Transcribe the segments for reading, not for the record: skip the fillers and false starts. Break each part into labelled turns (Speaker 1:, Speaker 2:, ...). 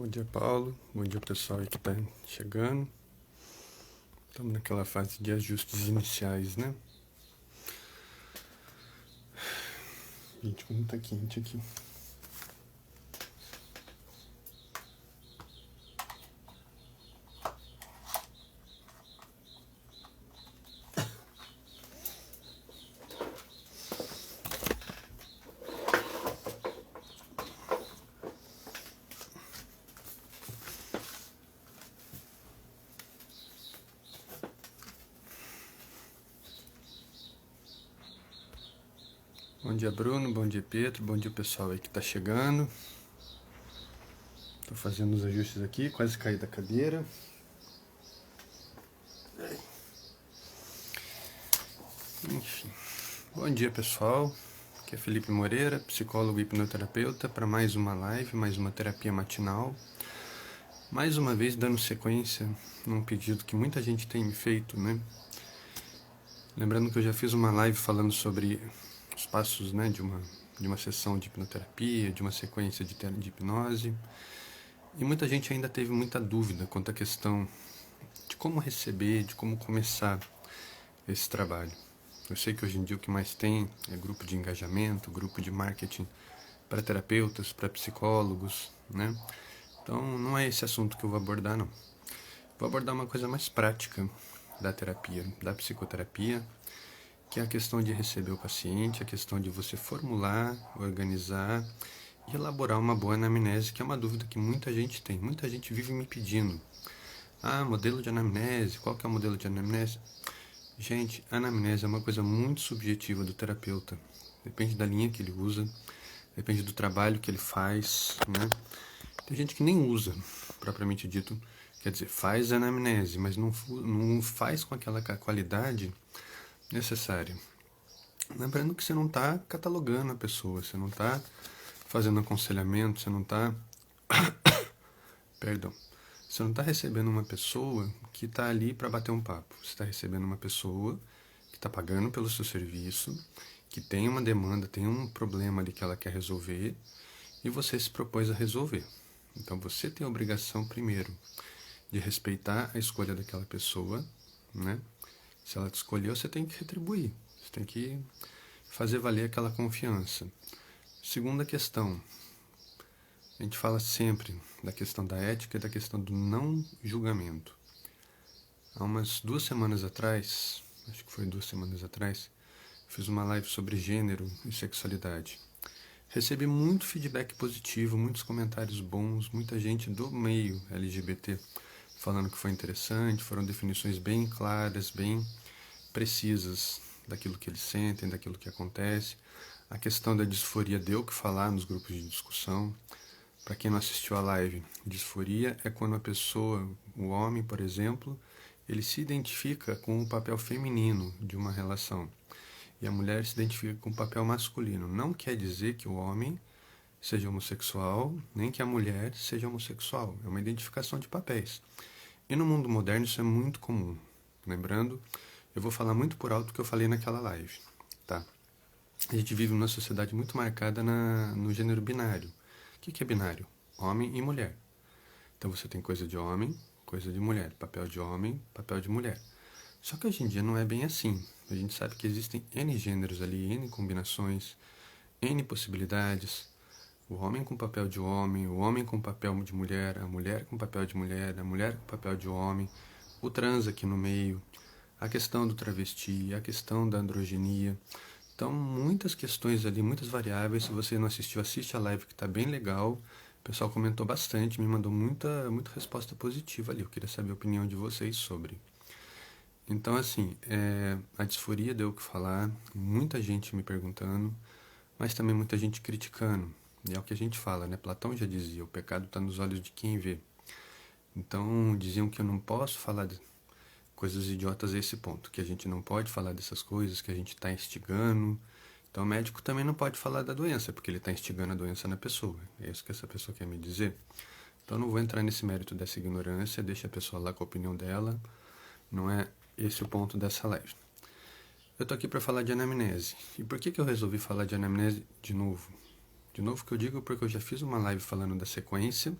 Speaker 1: Bom dia, Paulo. Bom dia, pessoal aí que tá chegando. Estamos naquela fase de ajustes iniciais, né? Gente, como tá quente aqui. Bom dia, Bruno. Bom dia, Pedro. Bom dia, pessoal aí que tá chegando. Tô fazendo os ajustes aqui, quase caí da cadeira. Enfim. Bom dia, pessoal. Aqui é Felipe Moreira, psicólogo e hipnoterapeuta, para mais uma live, mais uma terapia matinal. Mais uma vez dando sequência num pedido que muita gente tem me feito, né? Lembrando que eu já fiz uma live falando sobre os passos, né, de uma sessão de hipnoterapia, de uma sequência de hipnose. E muita gente ainda teve muita dúvida quanto à questão de como receber, de como começar esse trabalho. Eu sei que hoje em dia o que mais tem é grupo de engajamento, grupo de marketing para terapeutas, para psicólogos, né? Então não é esse assunto que eu vou abordar, não. Vou abordar uma coisa mais prática da terapia, da psicoterapia, que é a questão de receber o paciente, a questão de você formular, organizar e elaborar uma boa anamnese, que é uma dúvida que muita gente tem. Muita gente vive me pedindo: modelo de anamnese, qual que é o modelo de anamnese? Gente, a anamnese é uma coisa muito subjetiva do terapeuta. Depende da linha que ele usa, depende do trabalho que ele faz, né? Tem gente que nem usa, propriamente dito, quer dizer, faz anamnese, mas não faz com aquela qualidade necessária. Lembrando que você não está catalogando a pessoa, você não está fazendo aconselhamento, você não está Perdão. Você não está recebendo uma pessoa que está ali para bater um papo. Você está recebendo uma pessoa que está pagando pelo seu serviço, que tem uma demanda, tem um problema ali que ela quer resolver e você se propôs a resolver. Então você tem a obrigação, primeiro, de respeitar a escolha daquela pessoa, né? Se ela te escolheu, você tem que retribuir. Você tem que fazer valer aquela confiança. Segunda questão, a gente fala sempre da questão da ética e da questão do não julgamento. Há umas 2 semanas atrás, acho que foi 2 semanas atrás, fiz uma live sobre gênero e sexualidade. Recebi muito feedback positivo, muitos comentários bons, muita gente do meio LGBT falando que foi interessante, foram definições bem claras, bem precisas daquilo que eles sentem, daquilo que acontece. A questão da disforia deu o que falar nos grupos de discussão. Para quem não assistiu a live, disforia é quando a pessoa, o homem, por exemplo, ele se identifica com o papel feminino de uma relação e a mulher se identifica com o papel masculino. Não quer dizer que o homem seja homossexual, nem que a mulher seja homossexual. É uma identificação de papéis. E no mundo moderno isso é muito comum. Lembrando, eu vou falar muito por alto o que eu falei naquela live, tá? A gente vive numa sociedade muito marcada no gênero binário. O que é binário? Homem e mulher. Então você tem coisa de homem, coisa de mulher, papel de homem, papel de mulher. Só que hoje em dia não é bem assim. A gente sabe que existem N gêneros ali, N combinações, N possibilidades. O homem com papel de homem, o homem com papel de mulher, a mulher com papel de mulher, a mulher com papel de homem, o trans aqui no meio, a questão do travesti, a questão da androginia. Então, muitas questões ali, muitas variáveis. Se você não assistiu, assiste a live que está bem legal. O pessoal comentou bastante, me mandou muita resposta positiva ali. Eu queria saber a opinião de vocês sobre. Então, assim, a disforia deu o que falar, muita gente me perguntando, mas também muita gente criticando. E é o que a gente fala, né? Platão já dizia, o pecado está nos olhos de quem vê. Então, diziam que eu não posso falar de coisas idiotas a esse ponto, que a gente não pode falar dessas coisas, que a gente está instigando. Então, o médico também não pode falar da doença, porque ele está instigando a doença na pessoa. É isso que essa pessoa quer me dizer. Então, não vou entrar nesse mérito dessa ignorância, deixa a pessoa lá com a opinião dela. Não é esse o ponto dessa live. Eu tô aqui para falar de anamnese. E por que eu resolvi falar de anamnese de novo? De novo que eu digo porque eu já fiz uma live falando da sequência,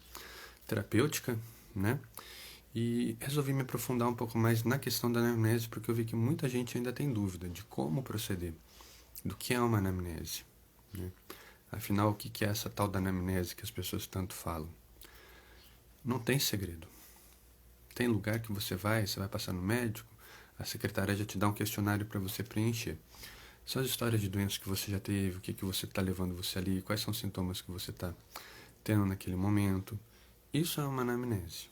Speaker 1: terapêutica, né? E resolvi me aprofundar um pouco mais na questão da anamnese, porque eu vi que muita gente ainda tem dúvida de como proceder, do que é uma anamnese, né? Afinal, o que é essa tal da anamnese que as pessoas tanto falam? Não tem segredo. Tem lugar que você vai passar no médico, a secretária já te dá um questionário para você preencher. São as histórias de doenças que você já teve, o que você está levando você ali, quais são os sintomas que você está tendo naquele momento. Isso é uma anamnese.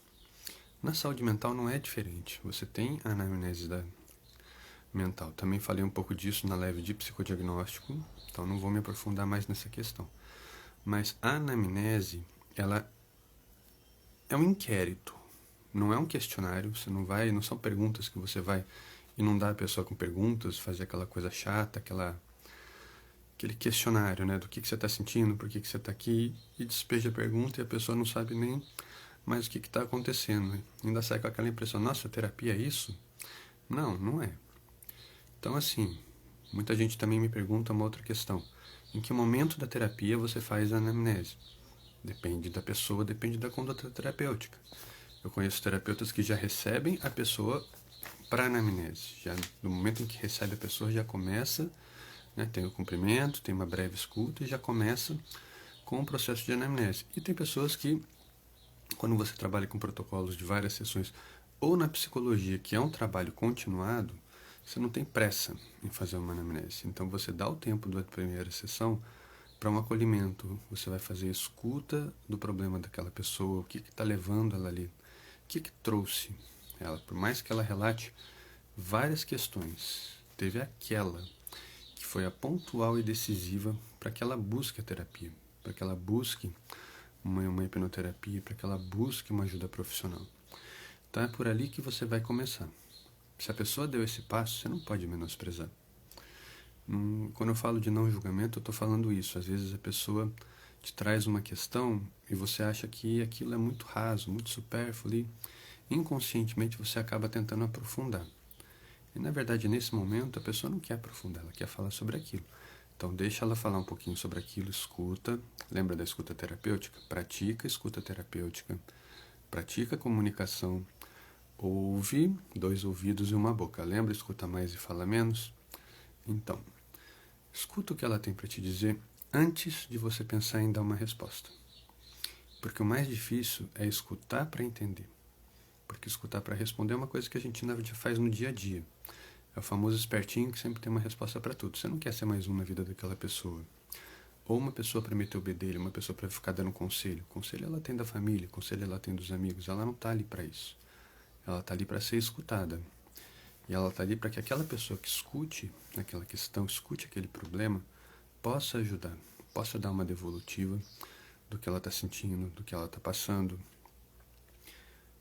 Speaker 1: Na saúde mental não é diferente. Você tem a anamnese mental. Também falei um pouco disso na live de psicodiagnóstico, então não vou me aprofundar mais nessa questão. Mas a anamnese, ela é um inquérito, não é um questionário. Você não são perguntas que você vai inundar a pessoa com perguntas, fazer aquela coisa chata, aquele questionário, né, do que você está sentindo, por que você está aqui, e despeja a pergunta e a pessoa não sabe nem mais o que está acontecendo, né? Ainda sai com aquela impressão, nossa, terapia é isso? Não, não é. Então, assim, muita gente também me pergunta uma outra questão. Em que momento da terapia você faz a anamnese? Depende da pessoa, depende da conduta terapêutica. Eu conheço terapeutas que já recebem a pessoa para anamnese. Já no momento em que recebe a pessoa, já começa, né, tem o cumprimento, tem uma breve escuta e já começa com o processo de anamnese. E tem pessoas que, quando você trabalha com protocolos de várias sessões, ou na psicologia, que é um trabalho continuado, você não tem pressa em fazer uma anamnese. Então você dá o tempo da primeira sessão para um acolhimento. Você vai fazer escuta do problema daquela pessoa, o que está levando ela ali, o que trouxe ela. Por mais que ela relate várias questões, teve aquela que foi a pontual e decisiva para que ela busque a terapia, para que ela busque uma hipnoterapia, para que ela busque uma ajuda profissional. Então é por ali que você vai começar. Se a pessoa deu esse passo, você não pode menosprezar. Quando eu falo de não julgamento, eu estou falando isso. Às vezes a pessoa te traz uma questão e você acha que aquilo é muito raso, muito supérfluo e inconscientemente você acaba tentando aprofundar. E na verdade, nesse momento, a pessoa não quer aprofundar, ela quer falar sobre aquilo. Então deixa ela falar um pouquinho sobre aquilo, escuta. Lembra da escuta terapêutica? Pratica a escuta terapêutica. Pratica a comunicação. Ouve, 2 ouvidos e uma boca. Lembra, escuta mais e fala menos? Então, escuta o que ela tem para te dizer antes de você pensar em dar uma resposta. Porque o mais difícil é escutar para entender. Porque escutar para responder é uma coisa que a gente na verdade faz no dia a dia. É o famoso espertinho que sempre tem uma resposta para tudo. Você não quer ser mais um na vida daquela pessoa. Ou uma pessoa para meter o bedelho, uma pessoa para ficar dando conselho. Conselho ela tem da família, conselho ela tem dos amigos. Ela não está ali para isso. Ela está ali para ser escutada. E ela está ali para que aquela pessoa que escute aquela questão, escute aquele problema, possa ajudar, possa dar uma devolutiva do que ela está sentindo, do que ela está passando.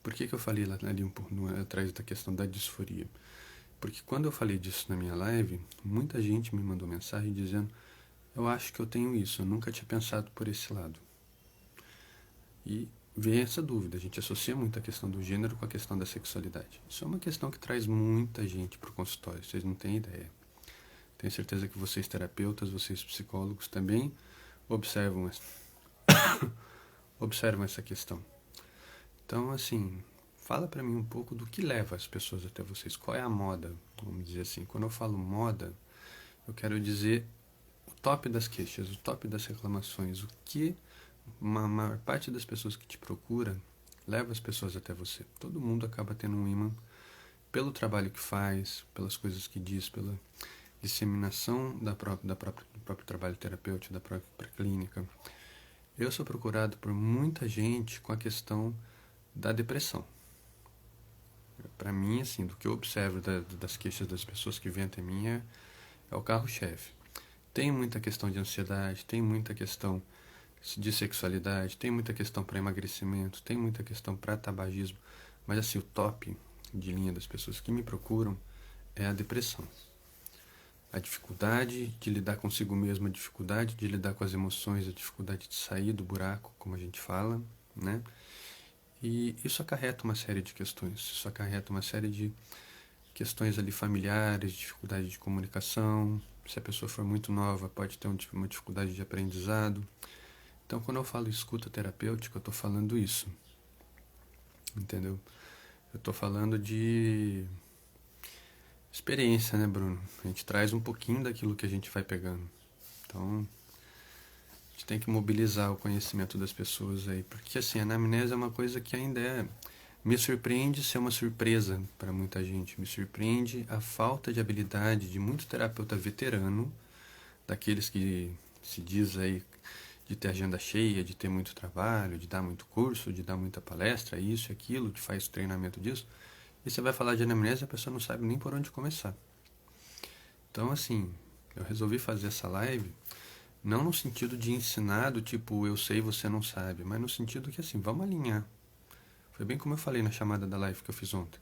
Speaker 1: Por que eu falei ali um pouco atrás da questão da disforia? Porque quando eu falei disso na minha live, muita gente me mandou mensagem dizendo: eu acho que eu tenho isso, eu nunca tinha pensado por esse lado. E vem essa dúvida, a gente associa muito a questão do gênero com a questão da sexualidade. Isso é uma questão que traz muita gente para o consultório, vocês não têm ideia. Tenho certeza que vocês terapeutas, vocês psicólogos também observam essa questão. Então, assim, fala para mim um pouco do que leva as pessoas até vocês. Qual é a moda, vamos dizer assim. Quando eu falo moda, eu quero dizer o top das queixas, o top das reclamações, o que uma maior parte das pessoas que te procura leva as pessoas até você. Todo mundo acaba tendo um imã pelo trabalho que faz, pelas coisas que diz, pela disseminação do próprio trabalho terapêutico, da própria clínica. Eu sou procurado por muita gente com a questão da depressão. Para mim, assim, do que eu observo das queixas das pessoas que vêm até mim é o carro-chefe. Tem muita questão de ansiedade, tem muita questão de sexualidade, tem muita questão para emagrecimento, tem muita questão para tabagismo, mas assim, o top de linha das pessoas que me procuram é a depressão. A dificuldade de lidar consigo mesmo, a dificuldade de lidar com as emoções, a dificuldade de sair do buraco, como a gente fala, né? E isso acarreta uma série de questões, isso acarreta uma série de questões ali familiares, dificuldade de comunicação. Se a pessoa for muito nova, pode ter uma dificuldade de aprendizado. Então, quando eu falo escuta terapêutica, eu estou falando isso. entendeu? Eu tô falando de experiência, né, Bruno? A gente traz um pouquinho daquilo que a gente vai pegando. Então, a gente tem que mobilizar o conhecimento das pessoas aí, porque assim, a anamnese é uma coisa que ainda me surpreende ser uma surpresa para muita gente. Me surpreende a falta de habilidade de muito terapeuta veterano, daqueles que se diz aí de ter agenda cheia, de ter muito trabalho, de dar muito curso, de dar muita palestra, isso e aquilo, que faz treinamento disso. E você vai falar de anamnese e a pessoa não sabe nem por onde começar. Então, assim, eu resolvi fazer essa live não no sentido de ensinar do tipo eu sei, você não sabe, mas no sentido que assim, vamos alinhar. Foi bem como eu falei na chamada da live que eu fiz ontem.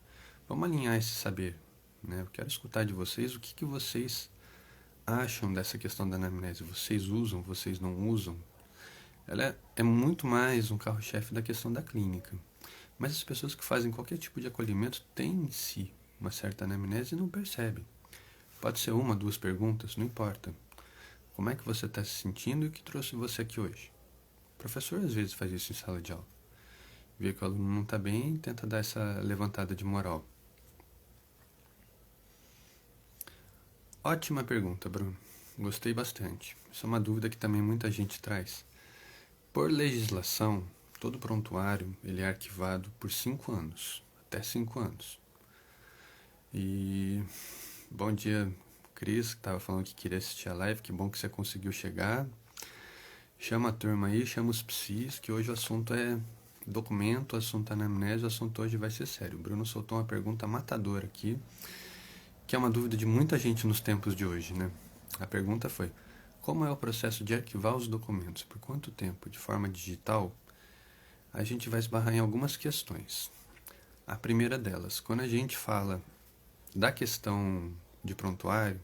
Speaker 1: Vamos alinhar esse saber, né? Eu quero escutar de vocês o que vocês acham dessa questão da anamnese. Vocês usam, vocês não usam? Ela é muito mais um carro-chefe da questão da clínica. Mas as pessoas que fazem qualquer tipo de acolhimento têm em si uma certa anamnese e não percebem. Pode ser uma, duas perguntas, não importa. Como é que você está se sentindo e o que trouxe você aqui hoje? O professor às vezes faz isso em sala de aula. Vê que o aluno não está bem e tenta dar essa levantada de moral. Ótima pergunta, Bruno. Gostei bastante. Isso é uma dúvida que também muita gente traz. Por legislação, todo prontuário ele é arquivado por 5 anos, até 5 anos. E bom dia, Cris, que estava falando que queria assistir a live, que bom que você conseguiu chegar. Chama a turma aí, chama os psis, que hoje o assunto é documento, o assunto é anamnese, o assunto hoje vai ser sério. O Bruno soltou uma pergunta matadora aqui, que é uma dúvida de muita gente nos tempos de hoje, né? A pergunta foi: como é o processo de arquivar os documentos? Por quanto tempo? De forma digital? A gente vai esbarrar em algumas questões. A primeira delas, quando a gente fala da questão de prontuário,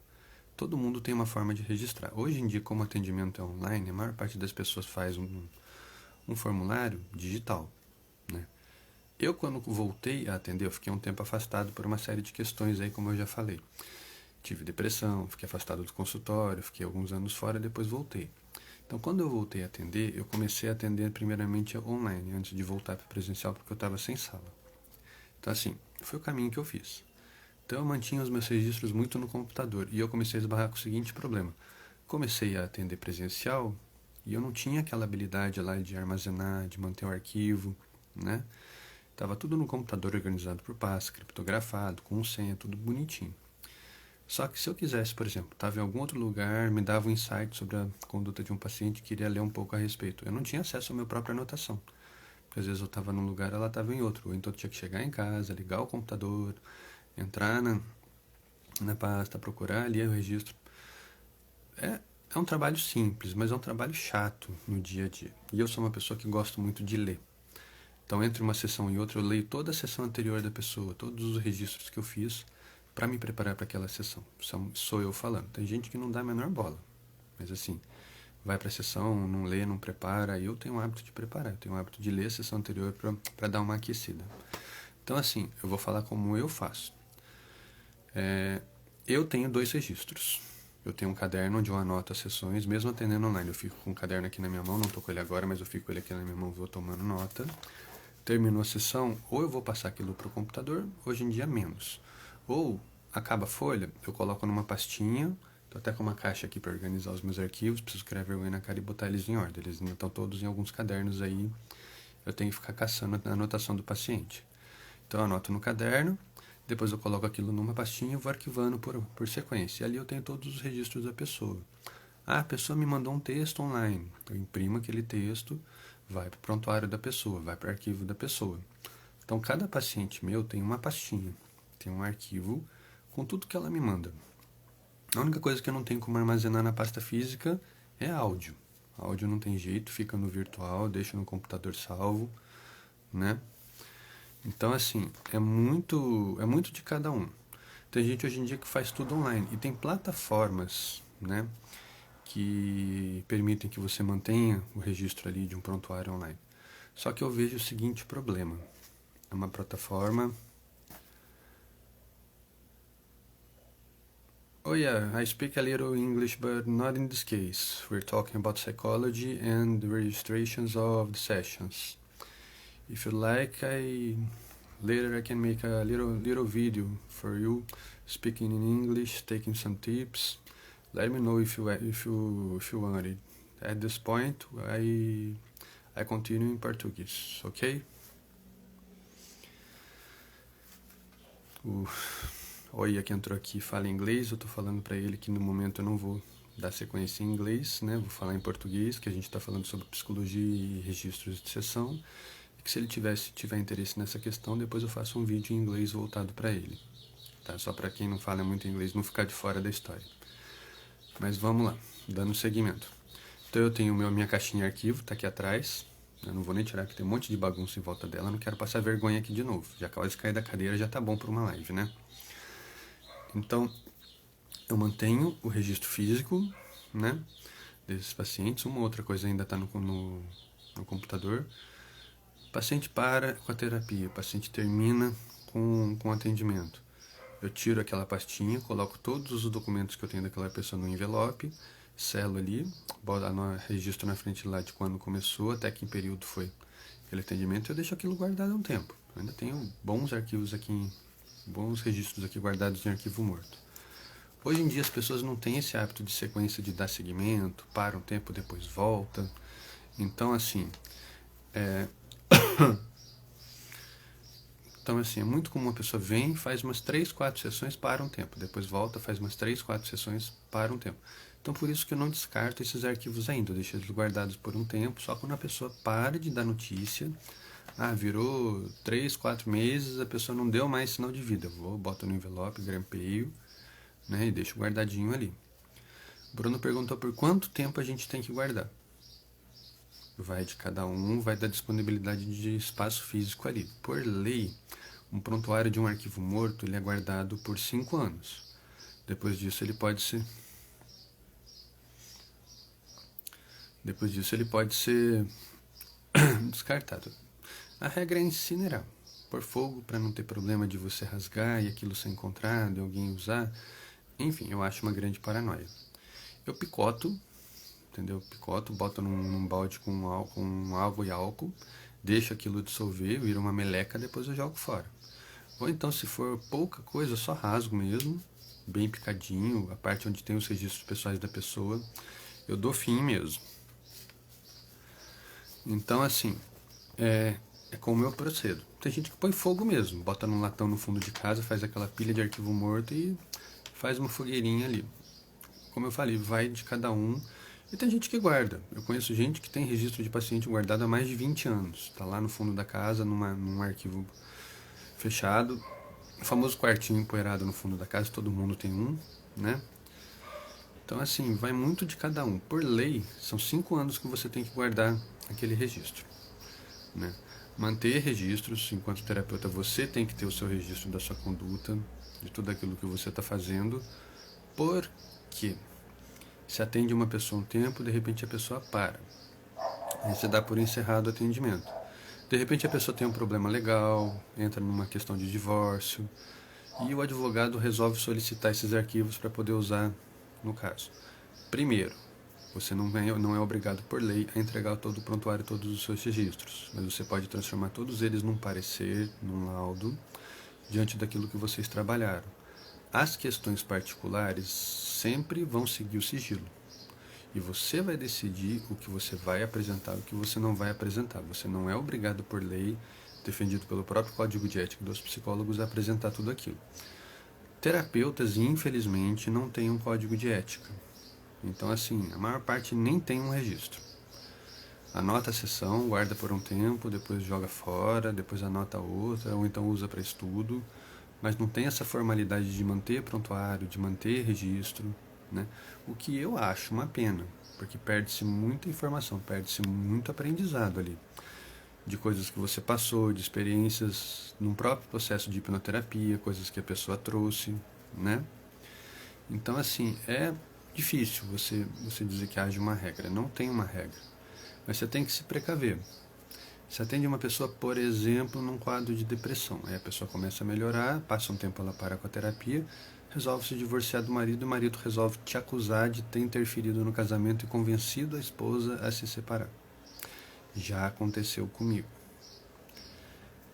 Speaker 1: todo mundo tem uma forma de registrar. Hoje em dia, como o atendimento é online, a maior parte das pessoas faz um formulário digital, né? Eu, quando voltei a atender, eu fiquei um tempo afastado por uma série de questões aí, como eu já falei. Tive depressão, fiquei afastado do consultório, fiquei alguns anos fora, depois voltei. Então, quando eu voltei a atender, eu comecei a atender primeiramente online, antes de voltar para presencial, porque eu estava sem sala. Então, assim, foi o caminho que eu fiz. Então, eu mantinha os meus registros muito no computador, e eu comecei a esbarrar com o seguinte problema. Comecei a atender presencial, e eu não tinha aquela habilidade lá de armazenar, de manter o arquivo, né? Tava tudo no computador organizado por pasta, criptografado, com senha, tudo bonitinho. Só que se eu quisesse, por exemplo, estava em algum outro lugar, me dava um insight sobre a conduta de um paciente e queria ler um pouco a respeito. Eu não tinha acesso à minha própria anotação. Porque às vezes eu estava num lugar, ela estava em outro. Ou então eu tinha que chegar em casa, ligar o computador, entrar na pasta, procurar ali o registro. É um trabalho simples, mas é um trabalho chato no dia a dia. E eu sou uma pessoa que gosto muito de ler. Então, entre uma sessão e outra, eu leio toda a sessão anterior da pessoa, todos os registros que eu fiz para me preparar para aquela sessão. Sou eu falando. Tem gente que não dá a menor bola, mas assim, vai para a sessão, não lê, não prepara. Eu tenho o hábito de preparar, eu tenho o hábito de ler a sessão anterior para dar uma aquecida. Então, assim, eu vou falar como eu faço. Eu tenho 2 registros. Eu tenho um caderno onde eu anoto as sessões, mesmo atendendo online. Eu fico com o caderno aqui na minha mão, não estou com ele agora, mas eu fico com ele aqui na minha mão, vou tomando nota. Terminou a sessão, ou eu vou passar aquilo para o computador, hoje em dia menos. Ou acaba a folha, eu coloco numa pastinha, tô até com uma caixa aqui para organizar os meus arquivos, preciso criar vergonha na cara e botar eles em ordem. Eles ainda estão todos em alguns cadernos aí, eu tenho que ficar caçando a anotação do paciente. Então eu anoto no caderno, depois eu coloco aquilo numa pastinha e vou arquivando por sequência. E ali eu tenho todos os registros da pessoa. Ah, a pessoa me mandou um texto online. Eu imprimo aquele texto, vai para o prontuário da pessoa, vai para o arquivo da pessoa. Então, cada paciente meu tem uma pastinha, tem um arquivo com tudo que ela me manda. A única coisa que eu não tenho como armazenar na pasta física é áudio. Áudio não tem jeito, fica no virtual, deixa no computador salvo, né? Então, assim, é muito de cada um. Tem gente hoje em dia que faz tudo online e tem plataformas, né, que permitem que você mantenha o registro ali de um prontuário online. Só que eu vejo o seguinte problema. É uma plataforma... Oh yeah, I speak a little English, but not in this case. We're talking about psychology and the registrations of the sessions. If you like, later I can make a little video for you speaking in English, taking some tips. Let me know if you want it. At this point, I continue em português, ok? O Oia que entrou aqui fala inglês, eu tô falando para ele que no momento eu não vou dar sequência em inglês, né? Vou falar em português, que a gente está falando sobre psicologia e registros de sessão. E que se ele tiver interesse nessa questão, depois eu faço um vídeo em inglês voltado para ele. Tá? Só para quem não fala muito inglês não ficar de fora da história. Mas vamos lá, dando seguimento. Então eu tenho minha caixinha de arquivo, tá aqui atrás. Eu não vou nem tirar, porque tem um monte de bagunça em volta dela. Não quero passar vergonha aqui de novo. Já acabou de cair da cadeira, já tá bom para uma live, né? Então, eu mantenho o registro físico, né, desses pacientes. Uma outra coisa ainda está no computador. O paciente para com a terapia, o paciente termina com o atendimento. Eu tiro aquela pastinha, coloco todos os documentos que eu tenho daquela pessoa no envelope, selo ali, registro na frente lá de quando começou, até que período foi aquele atendimento. Eu deixo aquilo guardado há um tempo. Eu ainda tenho bons arquivos aqui, bons registros aqui guardados em arquivo morto. Hoje em dia as pessoas não têm esse hábito de sequência de dar seguimento, para um tempo, depois volta. Então, assim, é muito comum a pessoa vem, faz umas 3, 4 sessões, para um tempo. Depois volta, faz umas 3, 4 sessões, para um tempo. Então, por isso que eu não descarto esses arquivos ainda. Eu deixo eles guardados por um tempo, só quando a pessoa para de dar notícia. Virou 3, 4 meses, a pessoa não deu mais sinal de vida. Eu boto no envelope, grampeio, né, e deixo guardadinho ali. O Bruno perguntou por quanto tempo a gente tem que guardar. Vai de cada um, vai da disponibilidade de espaço físico ali. Por lei, um prontuário de um arquivo morto ele é guardado por 5 anos. Depois disso ele pode ser descartado. A regra é incinerar, por fogo, para não ter problema de você rasgar e aquilo ser encontrado e alguém usar. Enfim, eu acho uma grande paranoia. Eu picoto, entendeu? Picoto, boto num balde com água e álcool, deixo aquilo dissolver, vira uma meleca, depois eu jogo fora. Ou então, se for pouca coisa, eu só rasgo mesmo, bem picadinho, a parte onde tem os registros pessoais da pessoa, eu dou fim mesmo. Então, assim, é como eu procedo. Tem gente que põe fogo mesmo, bota num latão no fundo de casa, faz aquela pilha de arquivo morto e faz uma fogueirinha ali. Como eu falei, vai de cada um. E tem gente que guarda. Eu conheço gente que tem registro de paciente guardado há mais de 20 anos. Está lá no fundo da casa, num arquivo fechado. O famoso quartinho empoeirado no fundo da casa, todo mundo tem um, né? Então, assim, vai muito de cada um. Por lei, são 5 anos que você tem que guardar aquele registro, né? Manter registros, enquanto terapeuta, você tem que ter o seu registro da sua conduta, de tudo aquilo que você está fazendo, porque se atende uma pessoa um tempo, de repente a pessoa para. Aí você dá por encerrado o atendimento. De repente a pessoa tem um problema legal, entra numa questão de divórcio, e o advogado resolve solicitar esses arquivos para poder usar no caso. Primeiro, você não é obrigado por lei a entregar todo o prontuário, todos os seus registros, mas você pode transformar todos eles num parecer, num laudo, diante daquilo que vocês trabalharam. As questões particulares sempre vão seguir o sigilo. E você vai decidir o que você vai apresentar e o que você não vai apresentar. Você não é obrigado por lei, defendido pelo próprio Código de Ética dos Psicólogos, a apresentar tudo aquilo. Terapeutas, infelizmente, não têm um código de ética. Então, assim, a maior parte nem tem um registro. Anota a sessão, guarda por um tempo, depois joga fora, depois anota outra, ou então usa para estudo, mas não tem essa formalidade de manter prontuário, de manter registro, né? O que eu acho uma pena, porque perde-se muita informação, perde-se muito aprendizado ali, de coisas que você passou, de experiências num próprio processo de hipnoterapia, coisas que a pessoa trouxe, né? Então, assim, é difícil você dizer que haja uma regra. Não tem uma regra, mas você tem que se precaver. Você atende uma pessoa, por exemplo, num quadro de depressão. Aí a pessoa começa a melhorar, passa um tempo ela para com a terapia, resolve se divorciar do marido, e o marido resolve te acusar de ter interferido no casamento e convencido a esposa a se separar. Já aconteceu comigo.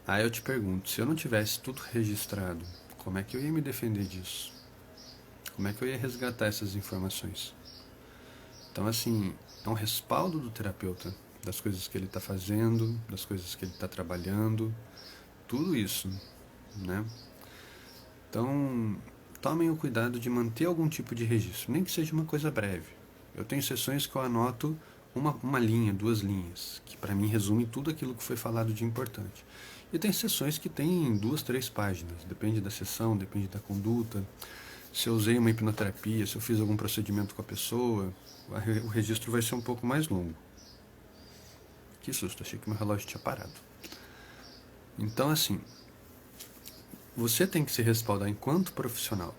Speaker 1: Aí eu te pergunto, se eu não tivesse tudo registrado, como é que eu ia me defender disso? Como é que eu ia resgatar essas informações? Então, assim, é um respaldo do terapeuta, das coisas que ele está fazendo, das coisas que ele está trabalhando, tudo isso, né? Então, tomem o cuidado de manter algum tipo de registro, nem que seja uma coisa breve. Eu tenho sessões que eu anoto uma linha, 2 linhas, que para mim resume tudo aquilo que foi falado de importante. E tem sessões que tem 2, 3 páginas, depende da sessão, depende da conduta. Se eu usei uma hipnoterapia, se eu fiz algum procedimento com a pessoa, o registro vai ser um pouco mais longo. Que susto, achei que meu relógio tinha parado. Então, assim, você tem que se respaldar enquanto profissional.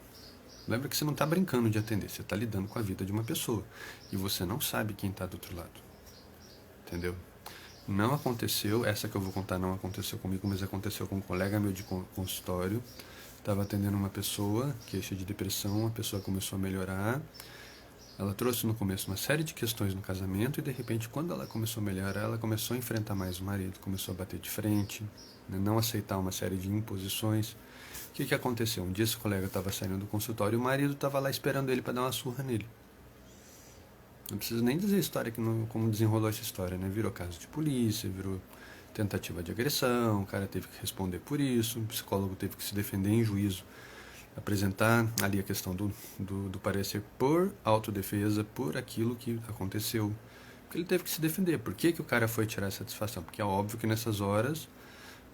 Speaker 1: Lembra que você não está brincando de atender, você está lidando com a vida de uma pessoa. E você não sabe quem está do outro lado. Entendeu? Não aconteceu, essa que eu vou contar não aconteceu comigo, mas aconteceu com um colega meu de consultório. Estava atendendo uma pessoa, queixa de depressão, a pessoa começou a melhorar. Ela trouxe no começo uma série de questões no casamento e de repente, quando ela começou a melhorar, ela começou a enfrentar mais o marido, começou a bater de frente, né, não aceitar uma série de imposições. O que aconteceu? Um dia esse colega estava saindo do consultório e o marido estava lá esperando ele para dar uma surra nele. Não preciso nem dizer a história, como desenrolou essa história, né? Virou caso de polícia, virou tentativa de agressão, o cara teve que responder por isso, o psicólogo teve que se defender em juízo, apresentar ali a questão do parecer por autodefesa, por aquilo que aconteceu. Porque ele teve que se defender. Por que o cara foi tirar a satisfação? Porque é óbvio que nessas horas,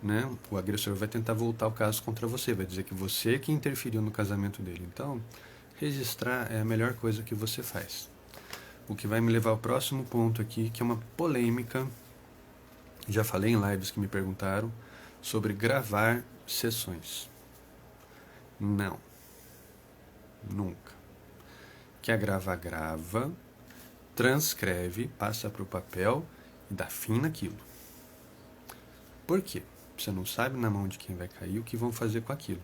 Speaker 1: né, o agressor vai tentar voltar o caso contra você, vai dizer que você que interferiu no casamento dele. Então, registrar é a melhor coisa que você faz. O que vai me levar ao próximo ponto aqui, que é uma polêmica. Já falei em lives que me perguntaram sobre gravar sessões. Não. Nunca. Quer gravar, grava, transcreve, passa para o papel e dá fim naquilo. Por quê? Você não sabe na mão de quem vai cair o que vão fazer com aquilo.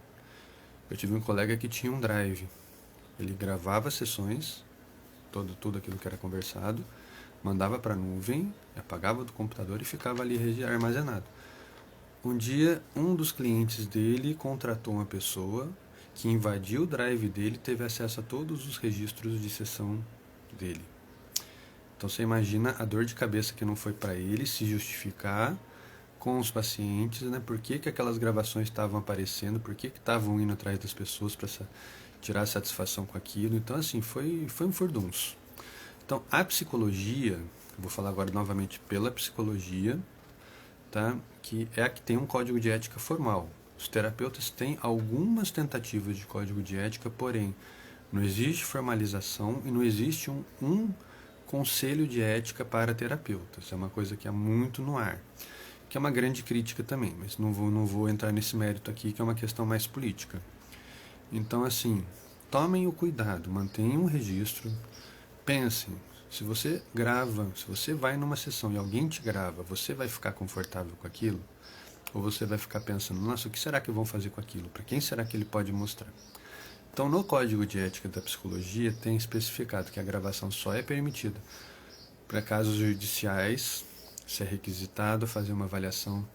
Speaker 1: Eu tive um colega que tinha um drive. Ele gravava sessões, tudo aquilo que era conversado, mandava para a nuvem, apagava do computador e ficava ali armazenado. Um dia, um dos clientes dele contratou uma pessoa que invadiu o drive dele e teve acesso a todos os registros de sessão dele. Então você imagina a dor de cabeça que não foi para ele se justificar com os pacientes, né? Por que aquelas gravações estavam aparecendo, por que estavam indo atrás das pessoas para tirar satisfação com aquilo. Então, assim, foi um furdunço. Então, a psicologia, vou falar agora novamente pela psicologia, tá? Que é a que tem um código de ética formal. Os terapeutas têm algumas tentativas de código de ética, porém, não existe formalização e não existe um conselho de ética para terapeutas. É uma coisa que é muito no ar, que é uma grande crítica também, mas não vou entrar nesse mérito aqui, que é uma questão mais política. Então, assim, tomem o cuidado, mantenham um registro, pensem, se você grava, se você vai numa sessão e alguém te grava, você vai ficar confortável com aquilo? Ou você vai ficar pensando, nossa, o que será que vão fazer com aquilo? Para quem será que ele pode mostrar? Então, no Código de Ética da Psicologia tem especificado que a gravação só é permitida para casos judiciais, se é requisitado fazer uma avaliação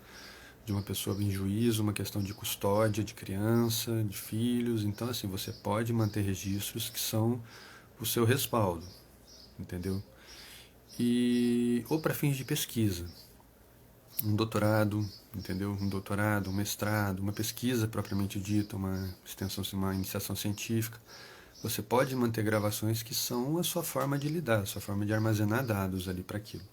Speaker 1: de uma pessoa em juízo, uma questão de custódia de criança, de filhos. Então, assim, você pode manter registros que são o seu respaldo, entendeu? Ou para fins de pesquisa, um doutorado, entendeu? Um doutorado, um mestrado, uma pesquisa propriamente dita, uma extensão, uma iniciação científica. Você pode manter gravações que são a sua forma de lidar, a sua forma de armazenar dados ali para aquilo.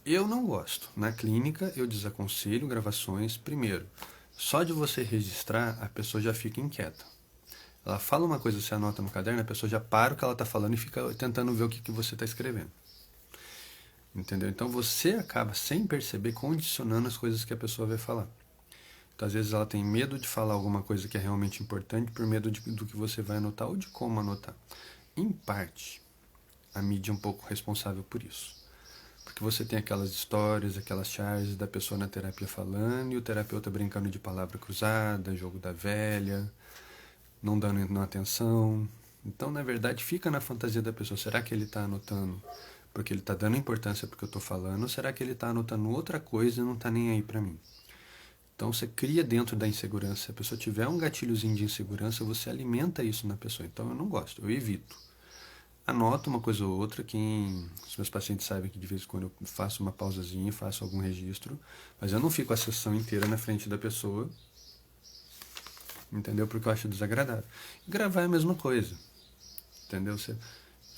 Speaker 1: Eu não gosto. Na clínica, eu desaconselho gravações. Primeiro, só de você registrar, a pessoa já fica inquieta. Ela fala uma coisa, você anota no caderno, a pessoa já para o que ela está falando e fica tentando ver o que você está escrevendo. Entendeu? Então você acaba, sem perceber, condicionando as coisas que a pessoa vai falar. Então, às vezes, ela tem medo de falar alguma coisa que é realmente importante por medo do que você vai anotar ou de como anotar. Em parte, a mídia é um pouco responsável por isso. Porque você tem aquelas histórias, aquelas charges da pessoa na terapia falando e o terapeuta brincando de palavra cruzada, jogo da velha, não dando atenção. Então, na verdade, fica na fantasia da pessoa. Será que ele está anotando porque ele está dando importância porque eu estou falando? Ou será que ele está anotando outra coisa e não está nem aí para mim? Então você cria dentro da insegurança. Se a pessoa tiver um gatilhozinho de insegurança, você alimenta isso na pessoa. Então eu não gosto, eu evito. Anoto uma coisa ou outra, os meus pacientes sabem que de vez em quando eu faço uma pausazinha, faço algum registro, mas eu não fico a sessão inteira na frente da pessoa, entendeu? Porque eu acho desagradável. E gravar é a mesma coisa, entendeu?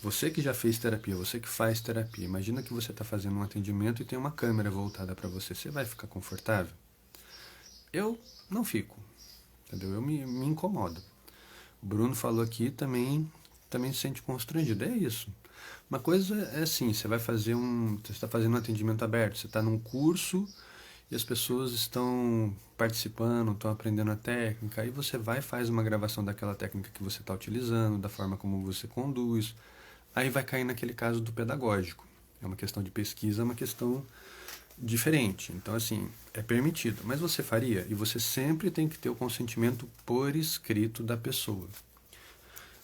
Speaker 1: Você que já fez terapia, você que faz terapia, imagina que você está fazendo um atendimento e tem uma câmera voltada para você, você vai ficar confortável? Eu não fico, entendeu? Me incomoda. O Bruno falou aqui também se sente constrangido. É isso. Uma coisa é assim, você está fazendo um atendimento aberto, você está num curso e as pessoas estão participando, estão aprendendo a técnica, aí você vai e faz uma gravação daquela técnica que você está utilizando, da forma como você conduz. Aí vai cair naquele caso do pedagógico. É uma questão de pesquisa, é uma questão diferente. Então, assim, é permitido. Mas você faria? E você sempre tem que ter o consentimento por escrito da pessoa.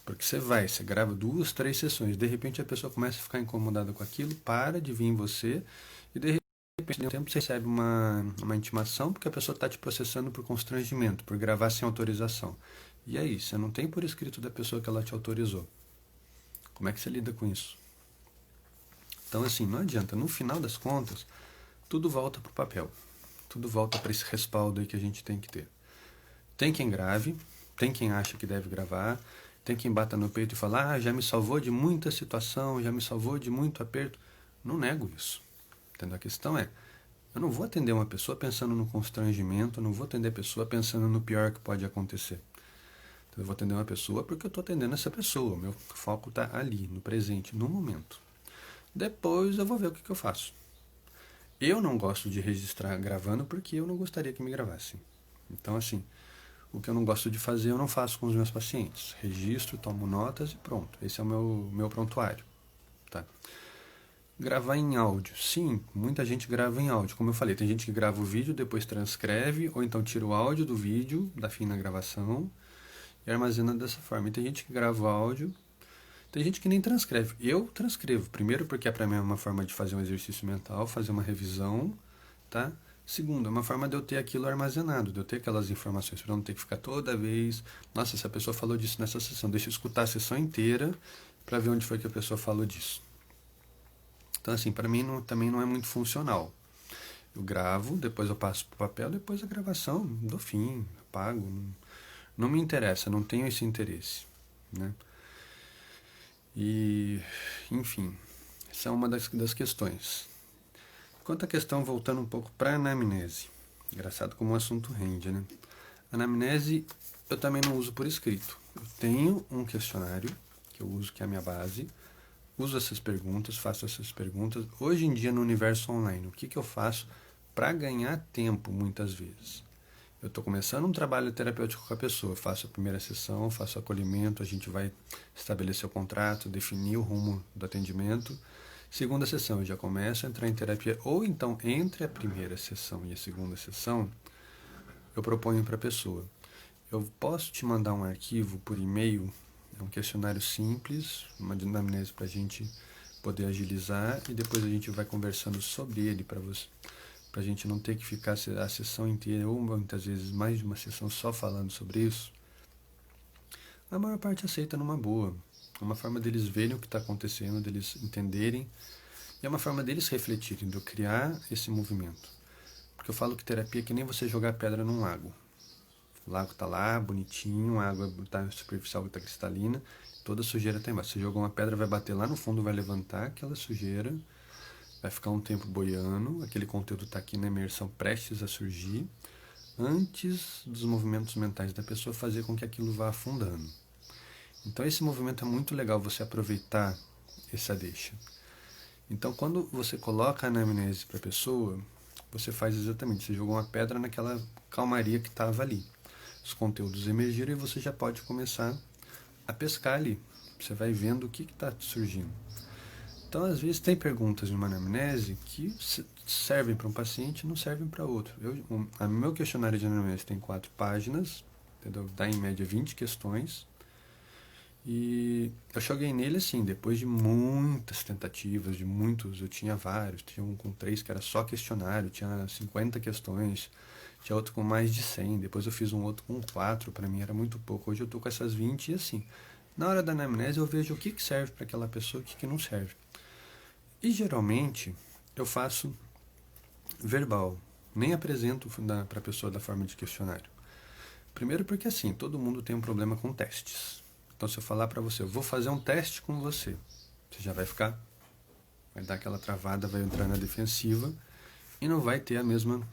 Speaker 1: Porque você grava 2, 3 sessões, de repente a pessoa começa a ficar incomodada com aquilo, para de vir em você, e de repente, de um tempo, você recebe uma intimação porque a pessoa está te processando por constrangimento, por gravar sem autorização. E aí, você não tem por escrito da pessoa que ela te autorizou. Como é que você lida com isso? Então, assim, não adianta. No final das contas, tudo volta para o papel. Tudo volta para esse respaldo aí que a gente tem que ter. Tem quem grave, tem quem acha que deve gravar, tem quem bata no peito e fala, já me salvou de muita situação, já me salvou de muito aperto. Não nego isso. Entendeu? A questão é, eu não vou atender uma pessoa pensando no constrangimento, eu não vou atender a pessoa pensando no pior que pode acontecer. Então, eu vou atender uma pessoa porque eu estou atendendo essa pessoa. O meu foco está ali, no presente, no momento. Depois eu vou ver o que eu faço. Eu não gosto de registrar gravando porque eu não gostaria que me gravassem. Então, assim, o que eu não gosto de fazer eu não faço com os meus pacientes. Registro, tomo notas e pronto. Esse é o meu prontuário. Tá? Gravar em áudio. Sim, muita gente grava em áudio. Como eu falei, tem gente que grava o vídeo, depois transcreve, ou então tira o áudio do vídeo, da fim na gravação, e armazena dessa forma. E tem gente que grava o áudio, tem gente que nem transcreve. Eu transcrevo. Primeiro porque para mim é uma forma de fazer um exercício mental, fazer uma revisão, tá? Segundo, é uma forma de eu ter aquilo armazenado, de eu ter aquelas informações, para não ter que ficar toda vez, nossa, essa pessoa falou disso nessa sessão, deixa eu escutar a sessão inteira para ver onde foi que a pessoa falou disso. Então, assim, para mim também não é muito funcional. Eu gravo, depois eu passo para o papel, depois a gravação, dou fim, apago. Não me interessa, não tenho esse interesse, né? E, enfim, essa é uma das questões. Quanto à questão, voltando um pouco para a anamnese. Engraçado como o assunto rende, né? Anamnese eu também não uso por escrito. Eu tenho um questionário que eu uso, que é a minha base. Uso essas perguntas, faço essas perguntas. Hoje em dia, no universo online, o que eu faço para ganhar tempo, muitas vezes? Eu estou começando um trabalho terapêutico com a pessoa, faço a primeira sessão, faço acolhimento, a gente vai estabelecer o contrato, definir o rumo do atendimento. Segunda sessão, eu já começo a entrar em terapia, ou então entre a primeira sessão e a segunda sessão, eu proponho para a pessoa. Eu posso te mandar um arquivo por e-mail, é um questionário simples, uma anamnese para a gente poder agilizar e depois a gente vai conversando sobre ele para você. Para a gente não ter que ficar a sessão inteira, ou muitas vezes mais de uma sessão só falando sobre isso, a maior parte aceita numa boa. É uma forma deles verem o que está acontecendo, deles entenderem, e é uma forma deles refletirem, de eu criar esse movimento. Porque eu falo que terapia é que nem você jogar pedra num lago. O lago está lá, bonitinho, a água está superficial, está cristalina, toda a sujeira está embaixo. Você jogou uma pedra, vai bater lá no fundo, vai levantar aquela sujeira, vai ficar um tempo boiando, aquele conteúdo está aqui na imersão prestes a surgir, antes dos movimentos mentais da pessoa fazer com que aquilo vá afundando. Então esse movimento é muito legal, você aproveitar essa deixa. Então quando você coloca a anamnese para a pessoa, você faz exatamente, você jogou uma pedra naquela calmaria que estava ali. Os conteúdos emergiram e você já pode começar a pescar ali. Você vai vendo o que está surgindo. Então, às vezes, tem perguntas de uma anamnese que servem para um paciente e não servem para outro. O meu questionário de anamnese tem 4 páginas, entendeu? Dá em média 20 questões. E eu cheguei nele assim, depois de muitas tentativas, eu tinha vários, tinha um com 3 que era só questionário, tinha 50 questões, tinha outro com mais de 100, depois eu fiz um outro com 4, para mim era muito pouco. Hoje eu tô com essas 20 e assim, na hora da anamnese eu vejo o que serve para aquela pessoa e o que não serve. E geralmente eu faço verbal, nem apresento para a pessoa da forma de questionário. Primeiro porque assim, todo mundo tem um problema com testes. Então se eu falar para você, eu vou fazer um teste com você, você já vai dar aquela travada, vai entrar na defensiva e não vai ter o mesmo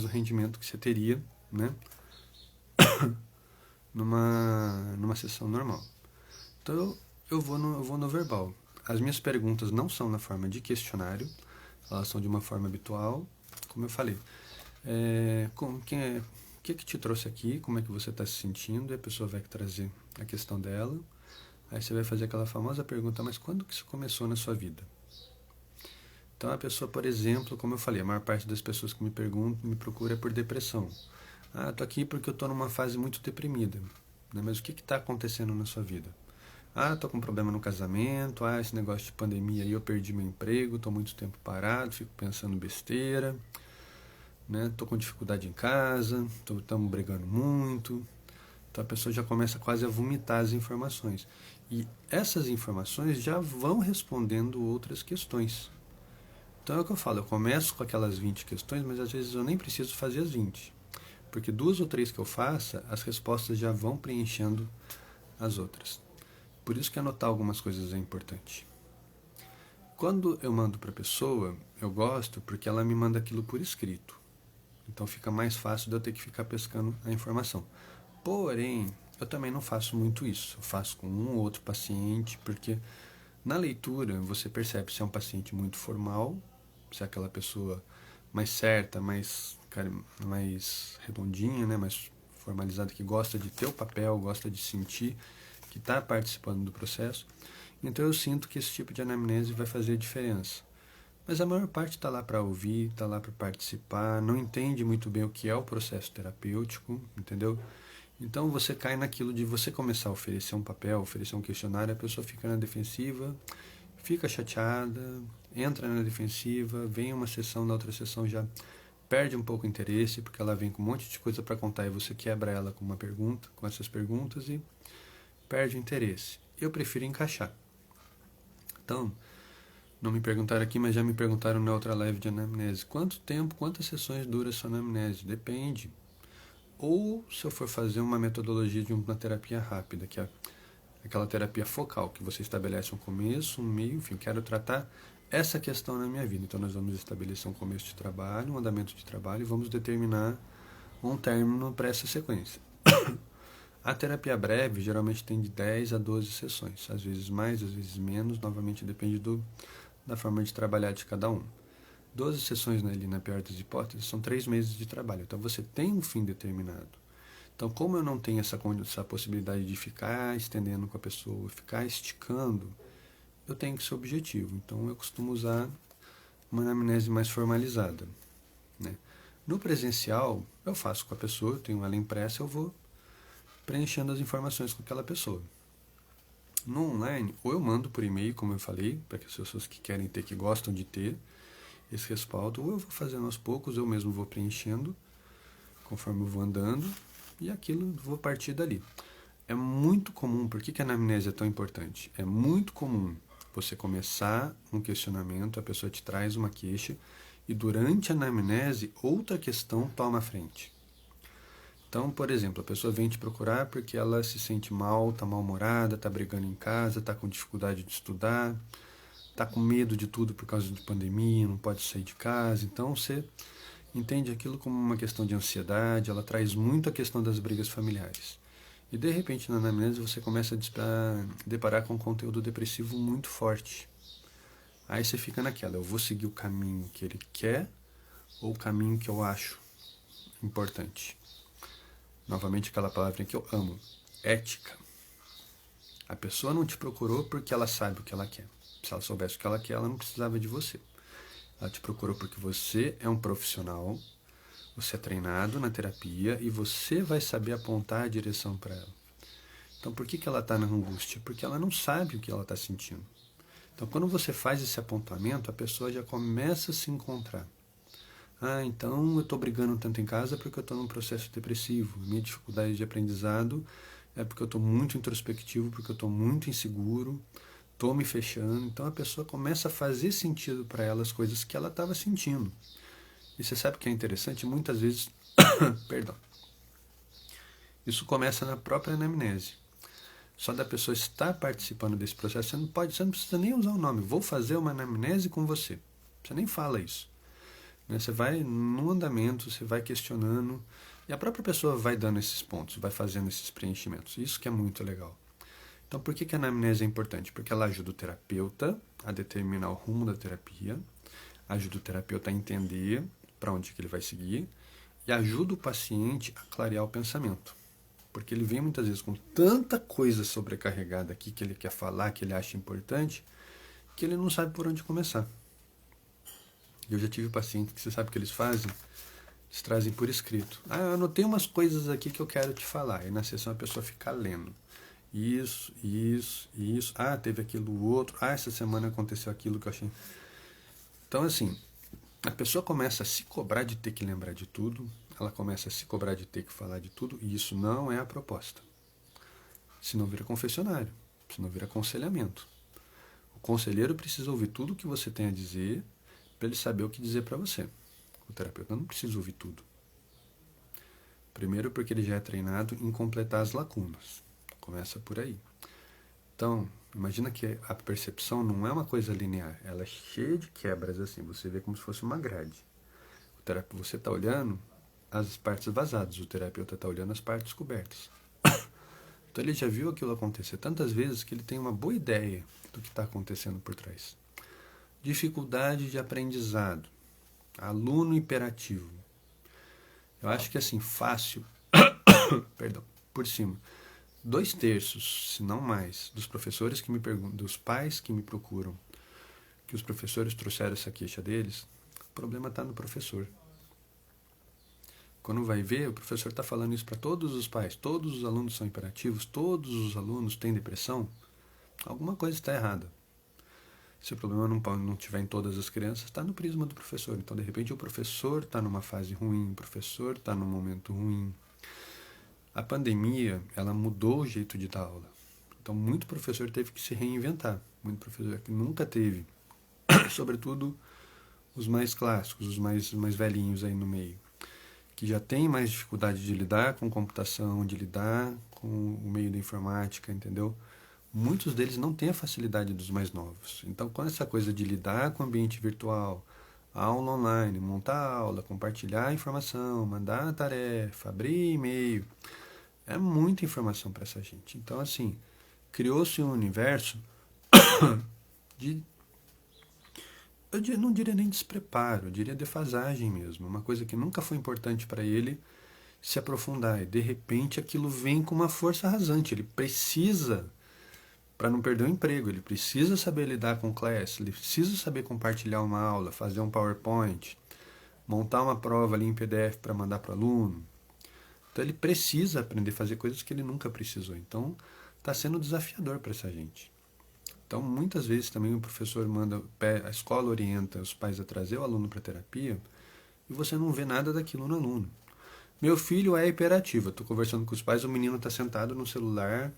Speaker 1: rendimento que você teria, né, numa sessão normal. Então eu vou no verbal. As minhas perguntas não são na forma de questionário, elas são de uma forma habitual, como eu falei. O que te trouxe aqui, como é que você está se sentindo, e a pessoa vai trazer a questão dela. Aí você vai fazer aquela famosa pergunta, mas quando que isso começou na sua vida? Então a pessoa, por exemplo, como eu falei, a maior parte das pessoas que me procura é por depressão. Ah, tô aqui porque eu tô numa fase muito deprimida. Né? Mas o que está acontecendo na sua vida? Ah, tô com problema no casamento, esse negócio de pandemia aí eu perdi meu emprego, tô muito tempo parado, fico pensando besteira, né? Tô com dificuldade em casa, estamos brigando muito. Então a pessoa já começa quase a vomitar as informações. E essas informações já vão respondendo outras questões. Então é o que eu falo, eu começo com aquelas 20 questões, mas às vezes eu nem preciso fazer as 20. Porque 2 ou 3 que eu faça, as respostas já vão preenchendo as outras. Por isso que anotar algumas coisas é importante. Quando eu mando para a pessoa, eu gosto porque ela me manda aquilo por escrito. Então fica mais fácil de eu ter que ficar pescando a informação. Porém, eu também não faço muito isso. Eu faço com um ou outro paciente, porque na leitura você percebe se é um paciente muito formal, se é aquela pessoa mais certa, mais redondinha, né, mais formalizada, que gosta de ter o papel, gosta de sentir que está participando do processo. Então eu sinto que esse tipo de anamnese vai fazer diferença. Mas a maior parte está lá para ouvir, está lá para participar, não entende muito bem o que é o processo terapêutico, entendeu? Então você cai naquilo de você começar a oferecer um papel, oferecer um questionário, a pessoa fica na defensiva, fica chateada, entra na defensiva, vem uma sessão, na outra sessão já perde um pouco o interesse, porque ela vem com um monte de coisa para contar e você quebra ela com uma pergunta, com essas perguntas e perde o interesse. Eu prefiro encaixar. Então, não me perguntaram aqui, mas já me perguntaram na outra live de anamnese. Quanto tempo, quantas sessões dura a sua anamnese? Depende. Ou se eu for fazer uma metodologia de uma terapia rápida, que é aquela terapia focal, que você estabelece um começo, um meio, enfim, quero tratar essa questão na minha vida. Então nós vamos estabelecer um começo de trabalho, um andamento de trabalho e vamos determinar um término para essa sequência. A terapia breve geralmente tem de 10 a 12 sessões, às vezes mais, às vezes menos, novamente depende da forma de trabalhar de cada um. 12 sessões ali, na pior das hipóteses, são 3 meses de trabalho. Então você tem um fim determinado. Então, como eu não tenho essa possibilidade de ficar estendendo com a pessoa, ficar esticando, eu tenho que ser objetivo. Então eu costumo usar uma anamnese mais formalizada. Né? No presencial, eu faço com a pessoa, eu tenho ela impressa, eu vou preenchendo as informações com aquela pessoa. No online, ou eu mando por e-mail, como eu falei, para que as pessoas que querem ter, que gostam de ter esse respaldo, ou eu vou fazendo aos poucos, eu mesmo vou preenchendo, conforme eu vou andando, e aquilo vou partir dali. É muito comum, por que a anamnese é tão importante? É muito comum você começar um questionamento, a pessoa te traz uma queixa, e durante a anamnese, outra questão toma a frente. Então, por exemplo, a pessoa vem te procurar porque ela se sente mal, está mal-humorada, está brigando em casa, está com dificuldade de estudar, está com medo de tudo por causa de pandemia, não pode sair de casa. Então você entende aquilo como uma questão de ansiedade, ela traz muito a questão das brigas familiares. E de repente na anamnese você começa a deparar com um conteúdo depressivo muito forte. Aí você fica naquela, eu vou seguir o caminho que ele quer ou o caminho que eu acho importante. Novamente aquela palavra que eu amo, ética. A pessoa não te procurou porque ela sabe o que ela quer. Se ela soubesse o que ela quer, ela não precisava de você. Ela te procurou porque você é um profissional, você é treinado na terapia e você vai saber apontar a direção para ela. Então por que ela está na angústia? Porque ela não sabe o que ela está sentindo. Então quando você faz esse apontamento, a pessoa já começa a se encontrar. Ah, então eu estou brigando tanto em casa porque eu estou num processo depressivo. Minha dificuldade de aprendizado é porque eu estou muito introspectivo, porque eu estou muito inseguro, estou me fechando. Então a pessoa começa a fazer sentido para ela as coisas que ela estava sentindo. E você sabe o que é interessante? Muitas vezes, perdão, isso começa na própria anamnese. Só da pessoa estar participando desse processo, você não precisa nem usar o nome. Vou fazer uma anamnese com você. Você nem fala isso. Né? Você vai no andamento, você vai questionando, e a própria pessoa vai dando esses pontos, vai fazendo esses preenchimentos. Isso que é muito legal. Então, por que a anamnese é importante? Porque ela ajuda o terapeuta a determinar o rumo da terapia, ajuda o terapeuta a entender para onde que ele vai seguir, e ajuda o paciente a clarear o pensamento. Porque ele vem muitas vezes com tanta coisa sobrecarregada aqui que ele quer falar, que ele acha importante, que ele não sabe por onde começar. Eu já tive pacientes que você sabe o que eles fazem? Eles trazem por escrito. Ah, eu anotei umas coisas aqui que eu quero te falar. E na sessão a pessoa fica lendo. Isso. Ah, teve aquilo outro. Ah, essa semana aconteceu aquilo que eu achei. Então, assim, a pessoa começa a se cobrar de ter que lembrar de tudo. Ela começa a se cobrar de ter que falar de tudo. E isso não é a proposta. Senão vira confessionário. Senão vira aconselhamento. O conselheiro precisa ouvir tudo o que você tem a dizer para ele saber o que dizer para você. O terapeuta não precisa ouvir tudo. Primeiro porque ele já é treinado em completar as lacunas. Começa por aí. Então, imagina que a percepção não é uma coisa linear. Ela é cheia de quebras, assim. Você vê como se fosse uma grade. Você está olhando as partes vazadas. O terapeuta está olhando as partes cobertas. Então ele já viu aquilo acontecer tantas vezes que ele tem uma boa ideia do que está acontecendo por trás. Dificuldade de aprendizado. Aluno hiperativo. Eu acho que assim, fácil, perdão, por cima, 2/3, se não mais, dos professores que me perguntam, dos pais que me procuram, que os professores trouxeram essa queixa deles, o problema está no professor. Quando vai ver, o professor está falando isso para todos os pais, todos os alunos são hiperativos, todos os alunos têm depressão, alguma coisa está errada. Se o problema não estiver em todas as crianças, está no prisma do professor. Então, de repente, o professor está numa fase ruim, o professor está num momento ruim. A pandemia, ela mudou o jeito de dar aula. Então, muito professor teve que se reinventar. Muito professor que nunca teve. Sobretudo os mais clássicos, os mais velhinhos aí no meio. Que já tem mais dificuldade de lidar com computação, de lidar com o meio da informática, entendeu? Muitos deles não têm a facilidade dos mais novos. Então, com essa coisa de lidar com o ambiente virtual, aula online, montar aula, compartilhar informação, mandar tarefa, abrir e-mail, é muita informação para essa gente. Então, assim, criou-se um universo de, eu não diria nem despreparo, eu diria defasagem mesmo. Uma coisa que nunca foi importante para ele se aprofundar. E, de repente, aquilo vem com uma força rasante. Ele precisa, para não perder o emprego, ele precisa saber lidar com classe, ele precisa saber compartilhar uma aula, fazer um PowerPoint, montar uma prova ali em PDF para mandar para o aluno. Então ele precisa aprender a fazer coisas que ele nunca precisou. Então está sendo desafiador para essa gente. Então muitas vezes também o professor manda, a escola orienta os pais a trazer o aluno para terapia e você não vê nada daquilo no aluno. Meu filho é hiperativo, eu estou conversando com os pais, o menino está sentado no celular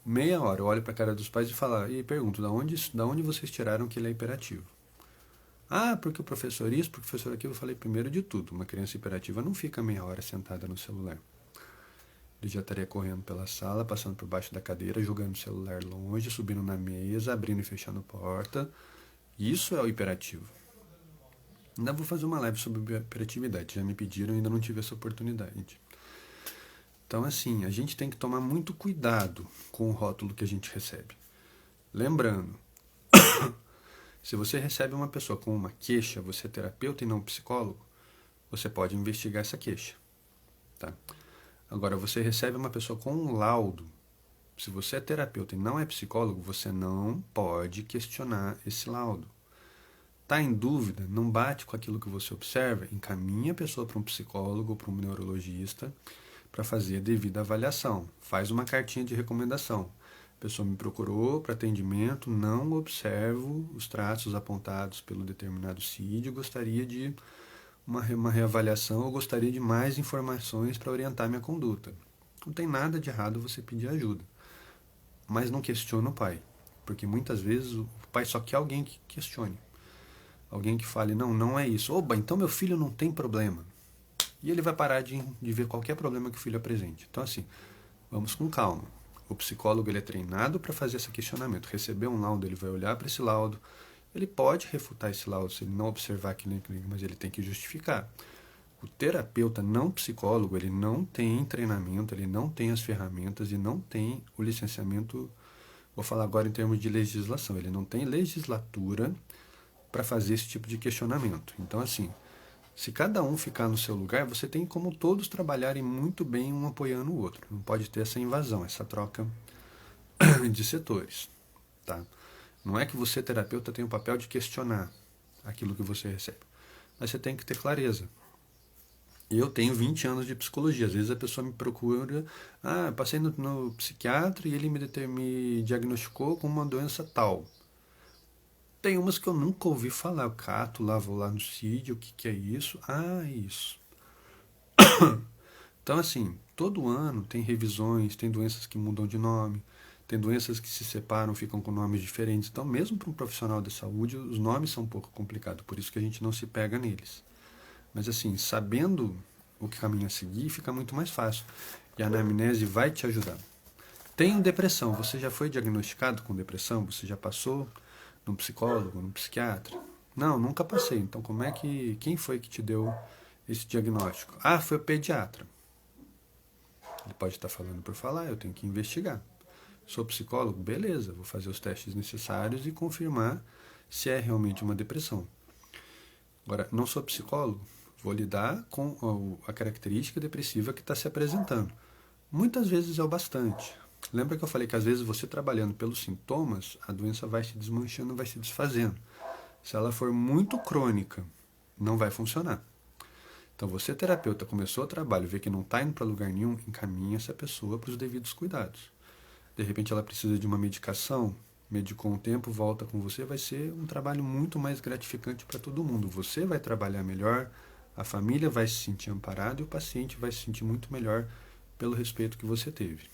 Speaker 1: meia hora, eu olho para a cara dos pais e pergunto, da onde vocês tiraram que ele é hiperativo? Ah, porque o professor isso, porque o professor aquilo. Eu falei, primeiro de tudo, uma criança hiperativa não fica meia hora sentada no celular. Ele já estaria correndo pela sala, passando por baixo da cadeira, jogando o celular longe, subindo na mesa, abrindo e fechando a porta. Isso é o hiperativo. Ainda vou fazer uma live sobre hiperatividade, já me pediram e ainda não tive essa oportunidade. Então, assim, a gente tem que tomar muito cuidado com o rótulo que a gente recebe. Lembrando, se você recebe uma pessoa com uma queixa, você é terapeuta e não psicólogo, você pode investigar essa queixa. Tá? Agora, você recebe uma pessoa com um laudo. Se você é terapeuta e não é psicólogo, você não pode questionar esse laudo. Está em dúvida, não bate com aquilo que você observa, encaminha a pessoa para um psicólogo ou para um neurologista para fazer a devida avaliação. Faz uma cartinha de recomendação. A pessoa me procurou para atendimento, não observo os traços apontados pelo determinado CID, gostaria de uma reavaliação, eu gostaria de mais informações para orientar minha conduta. Não tem nada de errado você pedir ajuda, mas não questiona o pai, porque muitas vezes o pai só quer alguém que questione, alguém que fale, não, não é isso. Oba, então meu filho não tem problema. E ele vai parar de ver qualquer problema que o filho apresente. Então, assim, vamos com calma. O psicólogo ele é treinado para fazer esse questionamento. Receber um laudo, ele vai olhar para esse laudo. Ele pode refutar esse laudo se ele não observar que nem clínico, mas ele tem que justificar. O terapeuta não psicólogo, ele não tem treinamento, ele não tem as ferramentas e não tem o licenciamento, vou falar agora em termos de legislação, ele não tem legislatura para fazer esse tipo de questionamento. Então, assim, se cada um ficar no seu lugar, você tem como todos trabalharem muito bem, um apoiando o outro. Não pode ter essa invasão, essa troca de setores. Tá? Não é que você, terapeuta, tem o papel de questionar aquilo que você recebe, mas você tem que ter clareza. Eu tenho 20 anos de psicologia. Às vezes a pessoa me procura, passei no psiquiatra e ele me diagnosticou com uma doença tal. Tem umas que eu nunca ouvi falar. Eu cato lá, vou lá no CID, o que é isso? Isso. Então, assim, todo ano tem revisões, tem doenças que mudam de nome, tem doenças que se separam, ficam com nomes diferentes. Então, mesmo para um profissional de saúde, os nomes são um pouco complicados, por isso que a gente não se pega neles. Mas, assim, sabendo o que caminho a seguir, fica muito mais fácil. E a anamnese vai te ajudar. Tem depressão. Você já foi diagnosticado com depressão? Você já passou num psicólogo, num psiquiatra? Não, nunca passei. Então, quem foi que te deu esse diagnóstico? Foi o pediatra. Ele pode estar falando por falar, eu tenho que investigar. Sou psicólogo? Beleza, vou fazer os testes necessários e confirmar se é realmente uma depressão. Agora, não sou psicólogo, vou lidar com a característica depressiva que está se apresentando. Muitas vezes é o bastante. Lembra que eu falei que às vezes você trabalhando pelos sintomas, a doença vai se desmanchando, vai se desfazendo. Se ela for muito crônica, não vai funcionar. Então você, terapeuta, começou o trabalho, vê que não está indo para lugar nenhum, encaminha essa pessoa para os devidos cuidados. De repente ela precisa de uma medicação, medicou um tempo, volta com você, vai ser um trabalho muito mais gratificante para todo mundo. Você vai trabalhar melhor, a família vai se sentir amparada e o paciente vai se sentir muito melhor pelo respeito que você teve.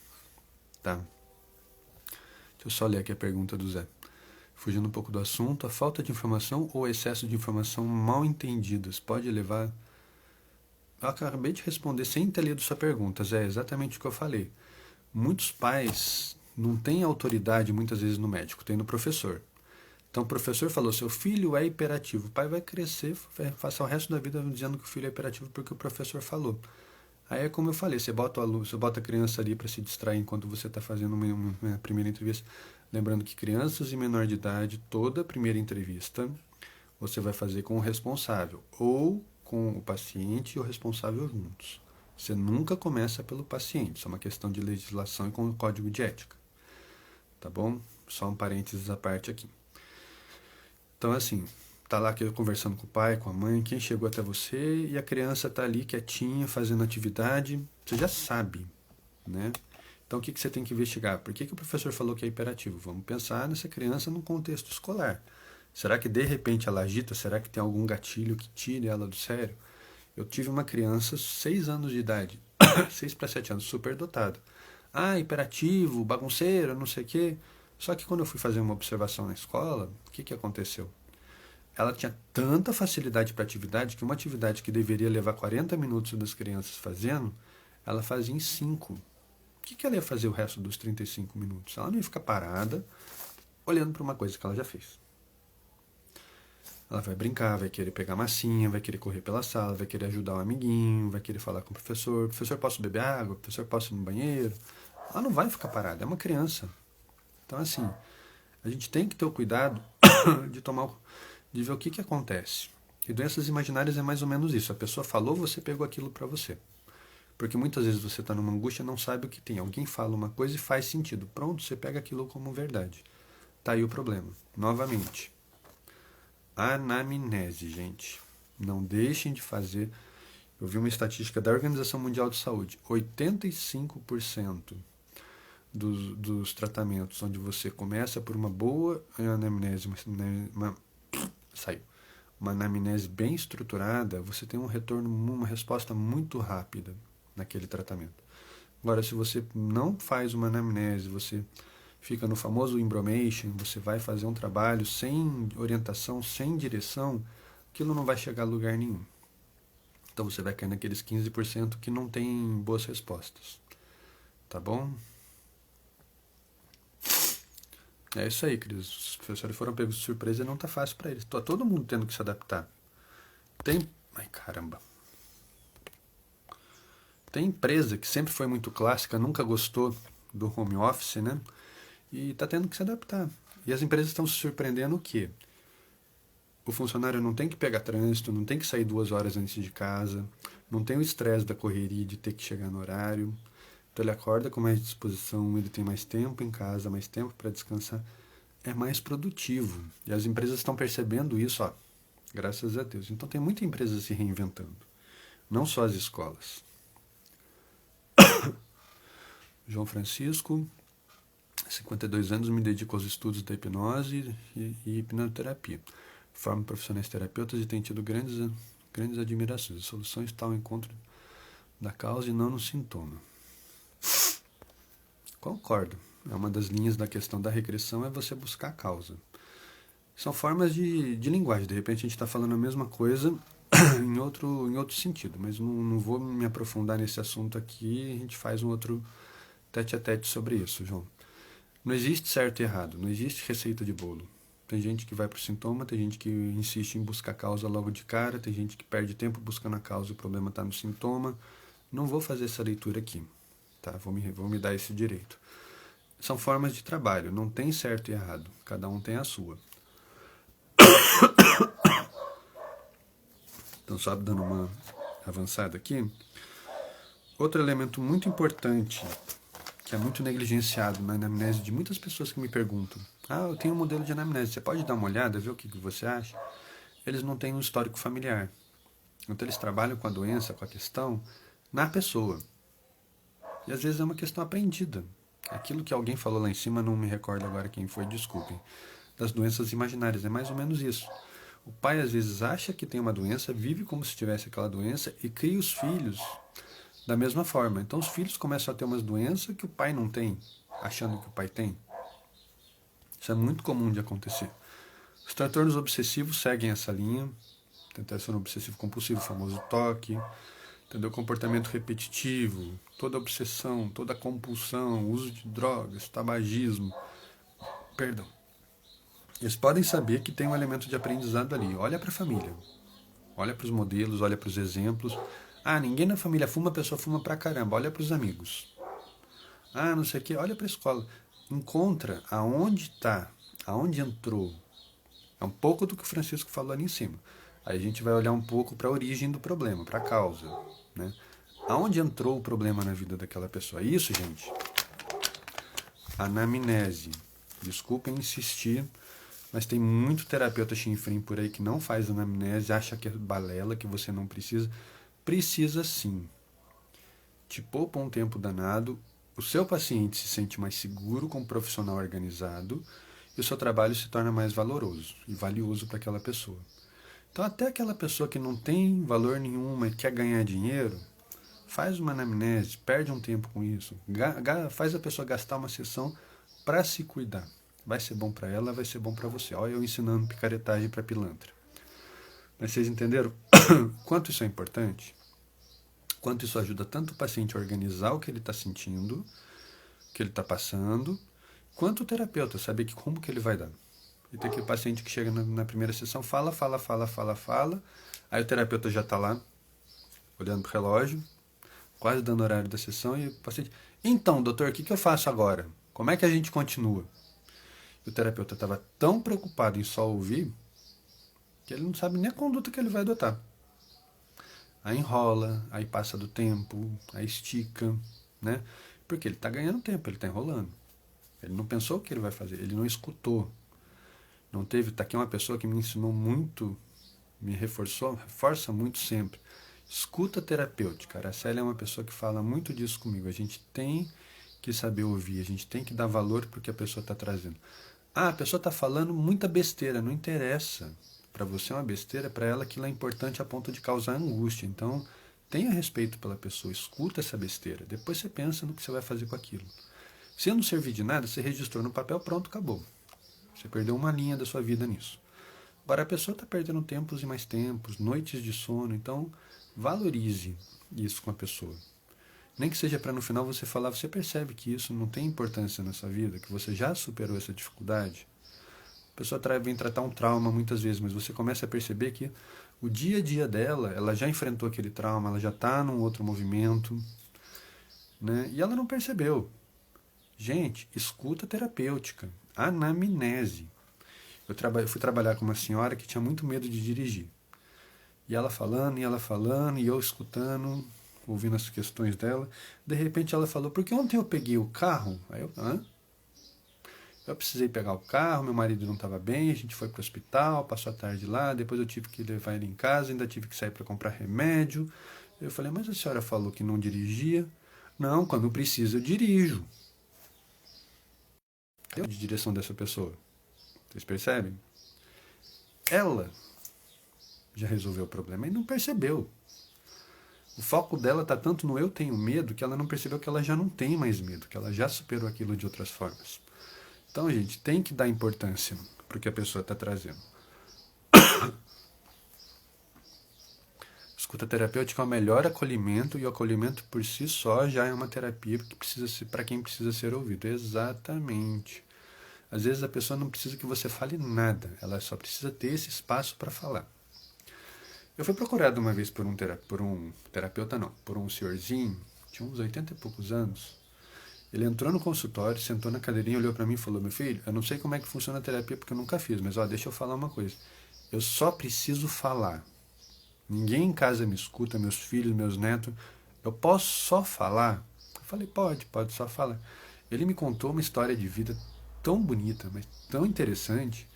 Speaker 1: Tá? Deixa eu só ler aqui a pergunta do Zé. Fugindo um pouco do assunto, a falta de informação ou excesso de informação mal entendidas pode levar... Eu acabei de responder sem ter lido sua pergunta, Zé, é exatamente o que eu falei. Muitos pais não têm autoridade muitas vezes no médico, tem no professor. Então o professor falou, seu filho é hiperativo. O pai vai crescer, vai passar o resto da vida dizendo que o filho é hiperativo porque o professor falou. Aí é como eu falei, você bota a criança ali para se distrair enquanto você está fazendo uma primeira entrevista. Lembrando que crianças e menor de idade, toda primeira entrevista você vai fazer com o responsável ou com o paciente e o responsável juntos. Você nunca começa pelo paciente, isso é uma questão de legislação e com o código de ética. Tá bom? Só um parênteses à parte aqui. Então, assim, tá lá conversando com o pai, com a mãe, quem chegou até você e a criança tá ali quietinha, fazendo atividade, você já sabe, né? Então, o que você tem que investigar? Por que o professor falou que é hiperativo? Vamos pensar nessa criança num contexto escolar. Será que de repente ela agita? Será que tem algum gatilho que tire ela do sério? Eu tive uma criança, 6 anos de idade, 6 para 7 anos, super dotada. Hiperativo, bagunceiro, não sei o quê. Só que quando eu fui fazer uma observação na escola, o que aconteceu? Ela tinha tanta facilidade para atividade que uma atividade que deveria levar 40 minutos das crianças fazendo, ela fazia em 5. O que ela ia fazer o resto dos 35 minutos? Ela não ia ficar parada olhando para uma coisa que ela já fez. Ela vai brincar, vai querer pegar massinha, vai querer correr pela sala, vai querer ajudar um amiguinho, vai querer falar com o professor. Professor, posso beber água? Professor, posso ir no banheiro? Ela não vai ficar parada, é uma criança. Então, assim, a gente tem que ter o cuidado de ver o que acontece. E doenças imaginárias é mais ou menos isso. A pessoa falou, você pegou aquilo para você. Porque muitas vezes você está numa angústia e não sabe o que tem. Alguém fala uma coisa e faz sentido. Pronto, você pega aquilo como verdade. Tá aí o problema. Novamente. Anamnese, gente. Não deixem de fazer. Eu vi uma estatística da Organização Mundial de Saúde. 85% dos tratamentos onde você começa por uma boa anamnese, saiu. uma anamnese bem estruturada, você tem um retorno, uma resposta muito rápida naquele tratamento. Agora, se você não faz uma anamnese, você fica no famoso embromation, você vai fazer um trabalho sem orientação, sem direção, aquilo não vai chegar a lugar nenhum. Então você vai cair naqueles 15% que não tem boas respostas. Tá bom? É isso aí, queridos. Os professores foram pegos de surpresa e não tá fácil para eles. Tá todo mundo tendo que se adaptar. Ai, caramba. Tem empresa que sempre foi muito clássica, nunca gostou do home office, né? E tá tendo que se adaptar. E as empresas estão se surpreendendo o quê? O funcionário não tem que pegar trânsito, não tem que sair 2 horas antes de casa, não tem o estresse da correria de ter que chegar no horário. Então ele acorda com mais disposição, ele tem mais tempo em casa, mais tempo para descansar, é mais produtivo. E as empresas estão percebendo isso, ó, graças a Deus. Então tem muita empresa se reinventando, não só as escolas. João Francisco, 52 anos, me dedico aos estudos da hipnose e hipnoterapia. Formo profissionais terapeutas e tenho tido grandes admirações. A solução está ao encontro da causa e não no sintoma. Concordo. É uma das linhas da questão da regressão é você buscar a causa. São formas de linguagem. De repente a gente está falando a mesma coisa em outro sentido, mas não vou me aprofundar nesse assunto aqui. A gente faz um outro tete-a-tete sobre isso, João. Não existe certo e errado, não existe receita de bolo. Tem gente que vai para o sintoma, tem gente que insiste em buscar a causa logo de cara, tem gente que perde tempo buscando a causa e o problema está no sintoma. Não vou fazer essa leitura aqui, tá? Vou me dar esse direito. São formas de trabalho, não tem certo e errado, cada um tem a sua. Então, só dando uma avançada aqui. Outro elemento muito importante, que é muito negligenciado na anamnese de muitas pessoas que me perguntam: eu tenho um modelo de anamnese, você pode dar uma olhada, ver o que você acha? Eles não têm um histórico familiar. Então eles trabalham com a doença, com a questão, na pessoa. E às vezes é uma questão aprendida. Aquilo que alguém falou lá em cima, não me recordo agora quem foi, desculpem, das doenças imaginárias, é mais ou menos isso. O pai às vezes acha que tem uma doença, vive como se tivesse aquela doença e cria os filhos da mesma forma. Então os filhos começam a ter umas doenças que o pai não tem, achando que o pai tem. Isso é muito comum de acontecer. Os transtornos obsessivos seguem essa linha. Tem transtorno obsessivo compulsivo, o famoso TOC. Entendeu? Comportamento repetitivo, toda obsessão, toda compulsão, uso de drogas, tabagismo. Perdão. Eles podem saber que tem um elemento de aprendizado ali. Olha para a família. Olha para os modelos, olha para os exemplos. Ninguém na família fuma, a pessoa fuma pra caramba. Olha para os amigos. Não sei o que, olha para a escola. Encontra aonde está, aonde entrou. É um pouco do que o Francisco falou ali em cima. Aí a gente vai olhar um pouco para a origem do problema, para a causa. Né? Aonde entrou o problema na vida daquela pessoa? Isso, gente. Anamnese. Desculpem insistir, mas tem muito terapeuta chinfrim por aí que não faz anamnese, acha que é balela, que você não precisa. Precisa sim. Te poupa um tempo danado, o seu paciente se sente mais seguro com um profissional organizado e o seu trabalho se torna mais valoroso e valioso para aquela pessoa. Então, até aquela pessoa que não tem valor nenhum, mas quer ganhar dinheiro, faz uma anamnese, perde um tempo com isso, faz a pessoa gastar uma sessão para se cuidar. Vai ser bom para ela, vai ser bom para você. Olha eu ensinando picaretagem para pilantra. Mas vocês entenderam quanto isso é importante? Quanto isso ajuda tanto o paciente a organizar o que ele está sentindo, o que ele está passando, quanto o terapeuta saber como que ele vai dar. E tem aquele paciente que chega na primeira sessão, fala, aí o terapeuta já está lá, olhando para o relógio, quase dando horário da sessão, e o paciente: então, doutor, o que eu faço agora? Como é que a gente continua? E o terapeuta estava tão preocupado em só ouvir, que ele não sabe nem a conduta que ele vai adotar. Aí enrola, aí passa do tempo, aí estica, né? Porque ele está ganhando tempo, ele está enrolando. Ele não pensou o que ele vai fazer, ele não escutou. Não teve, tá aqui uma pessoa que me ensinou muito, me reforça muito sempre. Escuta terapêutica. A Araceli é uma pessoa que fala muito disso comigo. A gente tem que saber ouvir, a gente tem que dar valor para o que a pessoa está trazendo. A pessoa está falando muita besteira, não interessa. para você é uma besteira, para ela aquilo é importante a ponto de causar angústia. Então, tenha respeito pela pessoa, escuta essa besteira. Depois você pensa no que você vai fazer com aquilo. Se não servir de nada, você registrou no papel, pronto, acabou. Você perdeu uma linha da sua vida nisso. Agora, a pessoa está perdendo tempos e mais tempos, noites de sono, então valorize isso com a pessoa. Nem que seja para no final você falar, você percebe que isso não tem importância na sua vida, que você já superou essa dificuldade. A pessoa vem tratar um trauma muitas vezes, mas você começa a perceber que o dia a dia dela, ela já enfrentou aquele trauma, ela já está num outro movimento, né? E ela não percebeu. Gente, escuta terapêutica, anamnese. Eu fui trabalhar com uma senhora que tinha muito medo de dirigir. E ela falando, e eu escutando, ouvindo as questões dela. De repente ela falou, porque ontem eu peguei o carro. Aí eu, hã? Eu precisei pegar o carro, meu marido não estava bem, a gente foi para o hospital, passou a tarde lá, depois eu tive que levar ele em casa, ainda tive que sair para comprar remédio. Eu falei, mas a senhora falou que não dirigia? Não, quando precisa eu dirijo. Eu de direção dessa pessoa. Vocês percebem? Ela já resolveu o problema e não percebeu. O foco dela está tanto no eu tenho medo que ela não percebeu que ela já não tem mais medo, que ela já superou aquilo de outras formas. Então, gente, tem que dar importância para o que a pessoa está trazendo. Escuta terapêutica é o melhor acolhimento e o acolhimento por si só já é uma terapia para quem precisa ser ouvido. Exatamente. Às vezes a pessoa não precisa que você fale nada, ela só precisa ter esse espaço para falar. Eu fui procurado uma vez por um terapeuta, não, por um senhorzinho, tinha uns 80 e poucos anos. Ele entrou no consultório, sentou na cadeirinha, olhou para mim e falou, meu filho, eu não sei como é que funciona a terapia porque eu nunca fiz, mas ó, deixa eu falar uma coisa. Eu só preciso falar. Ninguém em casa me escuta, meus filhos, meus netos. Eu posso só falar? Eu falei, pode só falar. Ele me contou uma história de vida tão bonita, mas tão interessante,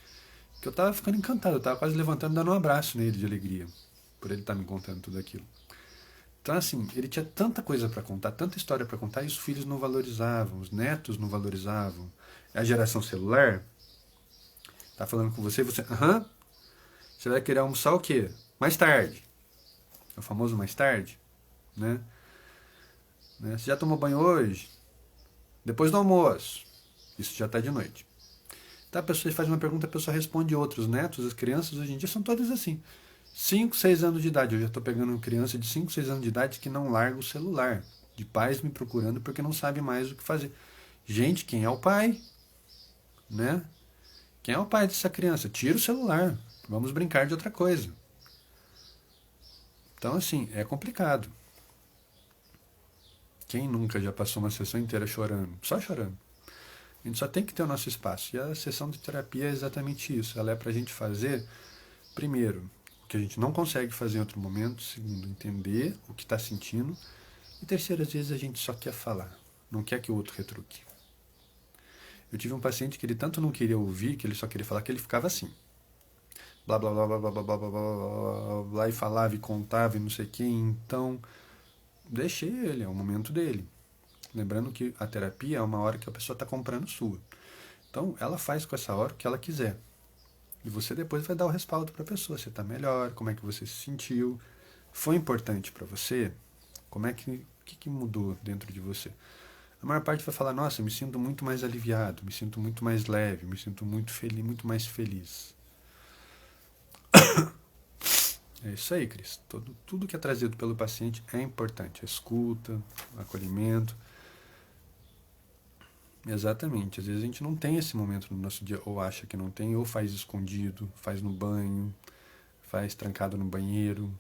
Speaker 1: que eu tava ficando encantado, eu tava quase levantando e dando um abraço nele de alegria, por ele estar me contando tudo aquilo. Então, assim, ele tinha tanta coisa para contar, tanta história para contar, e os filhos não valorizavam, os netos não valorizavam. A geração celular tá falando com você, você, você vai querer almoçar o quê? Mais tarde. É o famoso mais tarde, né? Você já tomou banho hoje? Depois do almoço. Isso já está de noite. Então a pessoa faz uma pergunta, a pessoa responde outra. Os netos, as crianças hoje em dia são todas assim. 5, 6 anos de idade. Eu já estou pegando uma criança de 5, 6 anos de idade que não larga o celular. De pais me procurando porque não sabe mais o que fazer. Gente, quem é o pai? Né? Quem é o pai dessa criança? Tira o celular. Vamos brincar de outra coisa. Então, assim, é complicado. Quem nunca já passou uma sessão inteira chorando? Só chorando. A gente só tem que ter o nosso espaço. E a sessão de terapia é exatamente isso. Ela é para a gente fazer, primeiro, o que a gente não consegue fazer em outro momento. Segundo, entender o que está sentindo. E terceiro, às vezes a gente só quer falar. Não quer que o outro retruque. Eu tive um paciente que ele tanto não queria ouvir, que ele só queria falar, que ele ficava assim. Blá, blá, blá, blá, blá, blá, blá, blá, blá, blá, e falava e contava e não sei o que. Então, deixei ele, é o momento dele. Lembrando que a terapia é uma hora que a pessoa está comprando sua. Então, ela faz com essa hora o que ela quiser. E você depois vai dar o respaldo para a pessoa. Você está melhor, como é que você se sentiu? Foi importante para você? Como é que, o que mudou dentro de você? A maior parte vai falar, nossa, me sinto muito mais aliviado, me sinto muito mais leve, me sinto muito feliz, muito mais feliz. É isso aí, Cris. Tudo que é trazido pelo paciente é importante. A escuta, o acolhimento. Exatamente. Às vezes a gente não tem esse momento no nosso dia, ou acha que não tem, ou faz escondido, faz no banho, faz trancado no banheiro.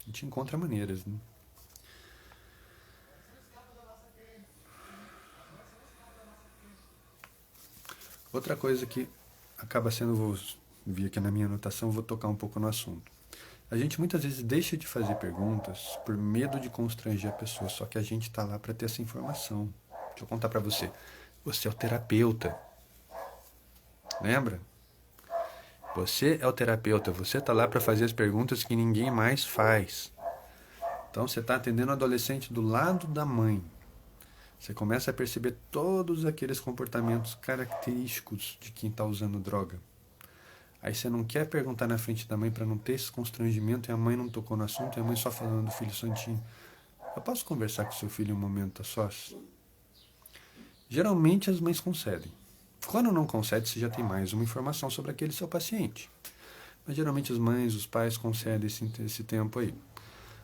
Speaker 1: A gente encontra maneiras, né? Outra coisa que acaba sendo, vou vir aqui na minha anotação, vou tocar um pouco no assunto. A gente muitas vezes deixa de fazer perguntas por medo de constranger a pessoa, só que a gente está lá para ter essa informação. Deixa eu contar para você. Você é o terapeuta. Lembra? Você é o terapeuta. Você está lá para fazer as perguntas que ninguém mais faz. Então você está atendendo o adolescente do lado da mãe. Você começa a perceber todos aqueles comportamentos característicos de quem está usando droga. Aí você não quer perguntar na frente da mãe para não ter esse constrangimento e a mãe não tocou no assunto e a mãe só falando do filho santinho. Eu posso conversar com seu filho em um momento a sós? Geralmente as mães concedem. Quando não concede, você já tem mais uma informação sobre aquele seu paciente. Mas geralmente as mães, os pais concedem esse tempo aí.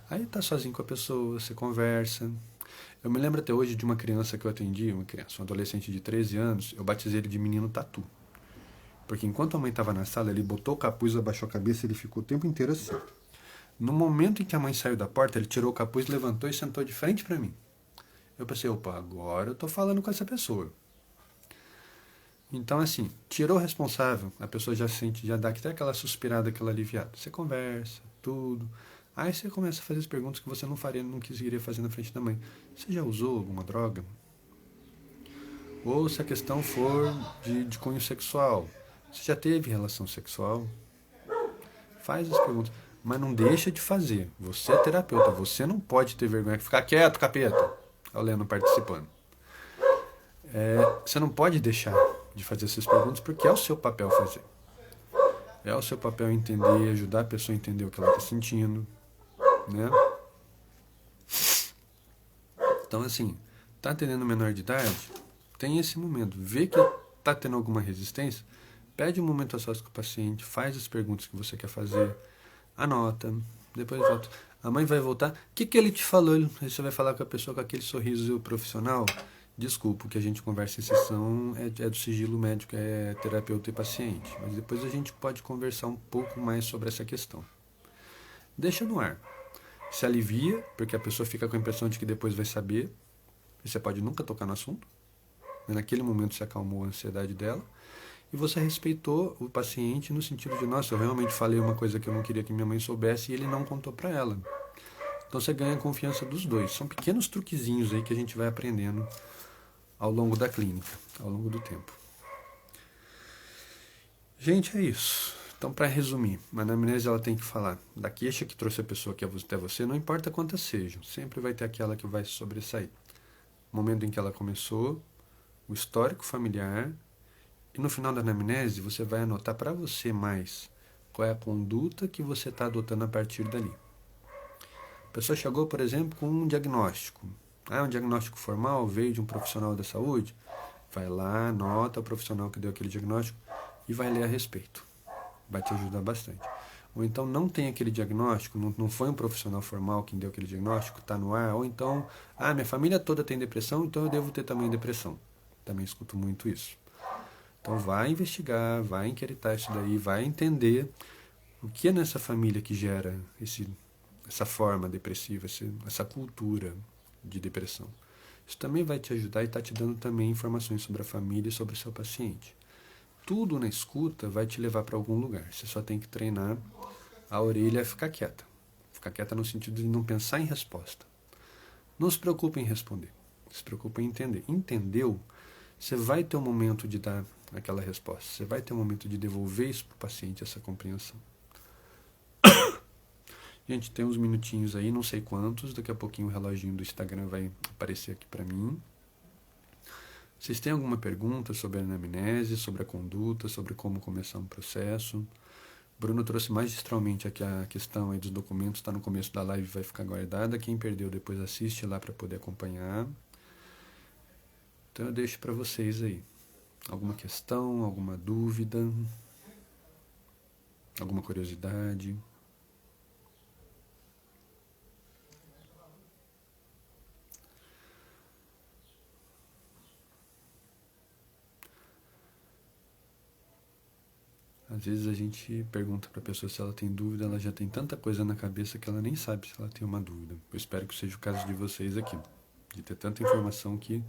Speaker 1: Aí tá sozinho com a pessoa, você conversa. Eu me lembro até hoje de uma criança que eu atendi, um adolescente de 13 anos, eu batizei ele de menino tatu. Porque enquanto a mãe estava na sala, ele botou o capuz, abaixou a cabeça e ele ficou o tempo inteiro assim. No momento em que a mãe saiu da porta, ele tirou o capuz, levantou e sentou de frente para mim. Eu pensei, opa, agora eu tô falando com essa pessoa. Então, assim, tirou o responsável, a pessoa já sente, já dá até aquela suspirada, aquela aliviada. Você conversa, tudo. Aí você começa a fazer as perguntas que você não faria, não queria fazer na frente da mãe. Você já usou alguma droga? Ou se a questão for de cunho sexual, você já teve relação sexual? Faz as perguntas. Mas não deixa de fazer. Você é terapeuta. Você não pode ter vergonha. Ficar quieto, capeta. Olha o Leno participando. Você não pode deixar de fazer essas perguntas porque é o seu papel fazer. É o seu papel entender, ajudar a pessoa a entender o que ela está sentindo. Né? Então, assim, tá atendendo menor de idade? Tem esse momento. Vê que tá tendo alguma resistência? Pede um momento a sós com o paciente, faz as perguntas que você quer fazer, anota, depois volta. A mãe vai voltar. O que ele te falou? Aí você vai falar com a pessoa com aquele sorriso profissional. Desculpa, o que a gente conversa em sessão é do sigilo médico, é terapeuta e paciente. Mas depois a gente pode conversar um pouco mais sobre essa questão. Deixa no ar. Se alivia, porque a pessoa fica com a impressão de que depois vai saber. E você pode nunca tocar no assunto. Naquele momento você acalmou a ansiedade dela. E você respeitou o paciente no sentido de, nossa, eu realmente falei uma coisa que eu não queria que minha mãe soubesse e ele não contou para ela. Então você ganha a confiança dos dois. São pequenos truquezinhos aí que a gente vai aprendendo ao longo da clínica, ao longo do tempo. Gente, é isso. Então, para resumir, a anamnese ela tem que falar da queixa que trouxe a pessoa até você, não importa quantas sejam, sempre vai ter aquela que vai sobressair. O momento em que ela começou, o histórico familiar. E no final da anamnese, você vai anotar para você mais qual é a conduta que você está adotando a partir dali. A pessoa chegou, por exemplo, com um diagnóstico. Um diagnóstico formal, veio de um profissional da saúde. Vai lá, anota o profissional que deu aquele diagnóstico e vai ler a respeito. Vai te ajudar bastante. Ou então não tem aquele diagnóstico, não foi um profissional formal quem deu aquele diagnóstico, está no ar. Ou então, minha família toda tem depressão, então eu devo ter também depressão. Também escuto muito isso. Então vai investigar, vai inquiritar isso daí, vai entender o que é nessa família que gera essa forma depressiva, essa cultura de depressão. Isso também vai te ajudar e está te dando também informações sobre a família e sobre o seu paciente. Tudo na escuta vai te levar para algum lugar. Você só tem que treinar a orelha a ficar quieta. Ficar quieta no sentido de não pensar em resposta. Não se preocupe em responder. Se preocupe em entender. Entendeu? Você vai ter um momento de dar aquela resposta. Você vai ter um momento de devolver isso para o paciente, essa compreensão. Gente, tem uns minutinhos aí, não sei quantos. Daqui a pouquinho o reloginho do Instagram vai aparecer aqui para mim. Vocês têm alguma pergunta sobre a anamnese, sobre a conduta, sobre como começar um processo? Bruno trouxe magistralmente aqui a questão aí dos documentos, está no começo da live, vai ficar guardada. Quem perdeu depois assiste lá para poder acompanhar. Então eu deixo para vocês aí. Alguma questão, alguma dúvida, alguma curiosidade? Às vezes a gente pergunta para a pessoa se ela tem dúvida, ela já tem tanta coisa na cabeça que ela nem sabe se ela tem uma dúvida. Eu espero que seja o caso de vocês aqui. De ter tanta informação que,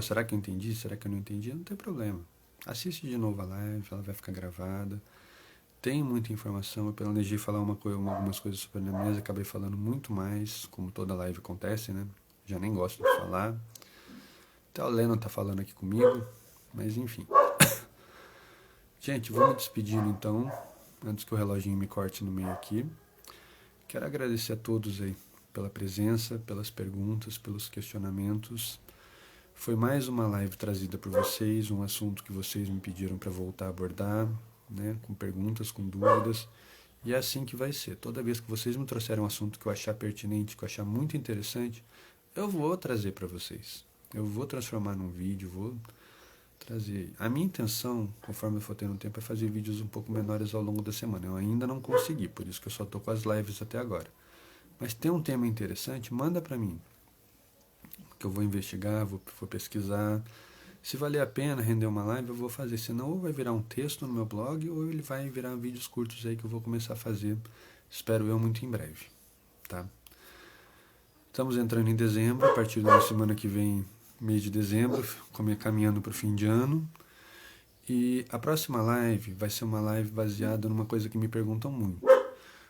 Speaker 1: será que eu entendi? Será que eu não entendi? Não tem problema. Assiste de novo a live, ela vai ficar gravada. Tem muita informação, eu planejei falar algumas coisas sobre a anamnese, acabei falando muito mais, como toda live acontece, né? Já nem gosto de falar. Até o Leno tá falando aqui comigo, mas enfim. Gente, vou me despedindo então, antes que o reloginho me corte no meio aqui. Quero agradecer a todos aí pela presença, pelas perguntas, pelos questionamentos. Foi mais uma live trazida por vocês, um assunto que vocês me pediram para voltar a abordar. né? Com perguntas, com dúvidas. E é assim que vai ser. Toda vez que vocês me trouxerem um assunto que eu achar pertinente, que eu achar muito interessante, eu vou trazer para vocês. Eu vou transformar num vídeo, vou trazer. A minha intenção, conforme eu for tendo tempo, é fazer vídeos um pouco menores ao longo da semana. Eu ainda não consegui, por isso que eu só tô com as lives até agora. Mas tem um tema interessante, manda para mim, que eu vou investigar, vou pesquisar. Se valer a pena render uma live, eu vou fazer. Senão, ou vai virar um texto no meu blog, ou ele vai virar vídeos curtos aí que eu vou começar a fazer. Espero eu muito em breve, tá? Estamos entrando em dezembro, a partir da semana que vem, mês de dezembro, caminhando para o fim de ano. E a próxima live vai ser uma live baseada numa coisa que me perguntam muito. O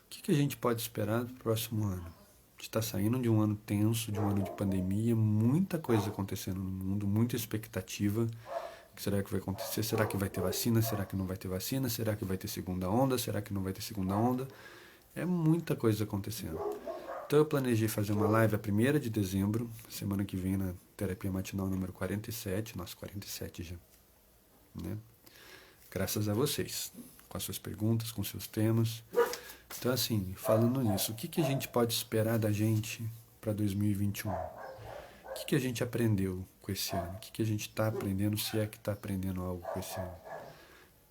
Speaker 1: que a gente pode esperar do próximo ano? A gente está saindo de um ano tenso, de um ano de pandemia, muita coisa acontecendo no mundo, muita expectativa. O que será que vai acontecer? Será que vai ter vacina? Será que não vai ter vacina? Será que vai ter segunda onda? Será que não vai ter segunda onda? É muita coisa acontecendo. Então eu planejei fazer uma live a 1ª de dezembro, semana que vem na terapia matinal número 47, nossa, 47 já, né? Graças a vocês, com as suas perguntas, com seus temas. Então assim, falando nisso, o que a gente pode esperar da gente para 2021? O que a gente aprendeu com esse ano? O que a gente está aprendendo, se é que está aprendendo algo com esse ano?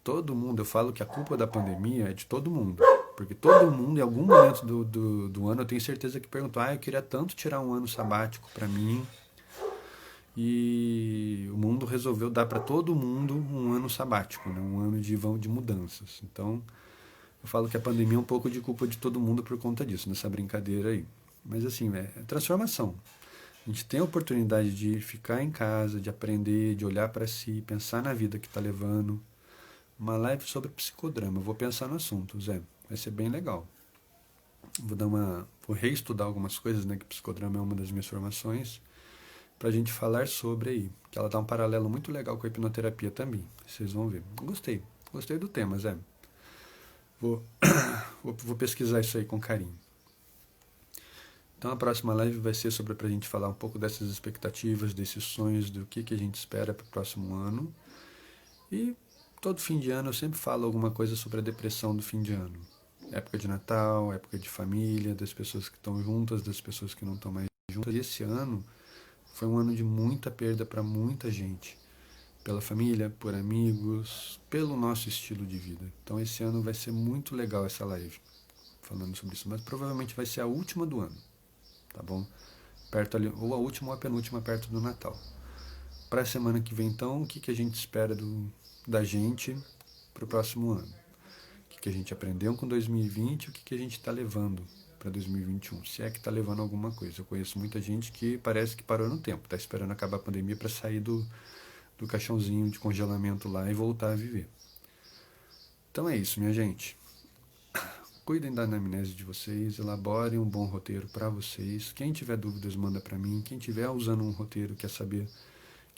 Speaker 1: Todo mundo, eu falo que a culpa da pandemia é de todo mundo. Porque todo mundo, em algum momento do ano, eu tenho certeza que perguntou: eu queria tanto tirar um ano sabático para mim. E o mundo resolveu dar para todo mundo um ano sabático, né? Um ano de mudanças. Então, eu falo que a pandemia é um pouco de culpa de todo mundo por conta disso, nessa brincadeira aí. Mas assim, é transformação. A gente tem a oportunidade de ficar em casa, de aprender, de olhar para si, pensar na vida que está levando. Uma live sobre psicodrama. Eu vou pensar no assunto, Zé. Vai ser bem legal. Vou reestudar algumas coisas, né? Que psicodrama é uma das minhas formações, pra gente falar sobre aí. Que ela dá um paralelo muito legal com a hipnoterapia também. Vocês vão ver. Gostei do tema, Zé. Vou, vou pesquisar isso aí com carinho. Então a próxima live vai ser sobre pra gente falar um pouco dessas expectativas, desses sonhos, do que a gente espera pro próximo ano. E todo fim de ano eu sempre falo alguma coisa sobre a depressão do fim de ano. Época de Natal, época de família, das pessoas que estão juntas, das pessoas que não estão mais juntas. E esse ano foi um ano de muita perda para muita gente. Pela família, por amigos, pelo nosso estilo de vida. Então esse ano vai ser muito legal essa live, falando sobre isso. Mas provavelmente vai ser a última do ano, tá bom? Perto ali, ou a última ou a penúltima, perto do Natal. Para a semana que vem, então, o que a gente espera da gente para o próximo ano? O que a gente aprendeu com 2020 e o que a gente está levando para 2021, se é que está levando alguma coisa. Eu conheço muita gente que parece que parou no tempo, está esperando acabar a pandemia para sair do caixãozinho de congelamento lá e voltar a viver. Então é isso, minha gente. Cuidem da anamnese de vocês, elaborem um bom roteiro para vocês. Quem tiver dúvidas, manda para mim. Quem tiver usando um roteiro, quer saber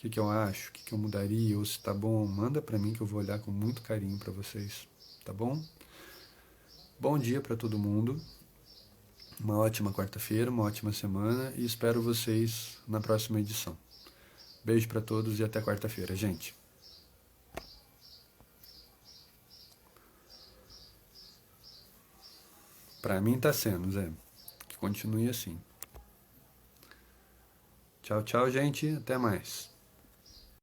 Speaker 1: o que eu acho, o que eu mudaria, ou se tá bom, manda para mim que eu vou olhar com muito carinho para vocês, tá bom? Bom dia para todo mundo. Uma ótima quarta-feira, uma ótima semana e espero vocês na próxima edição. Beijo para todos e até quarta-feira, gente. Para mim tá sendo, Zé. Que continue assim. Tchau, tchau, gente. Até mais.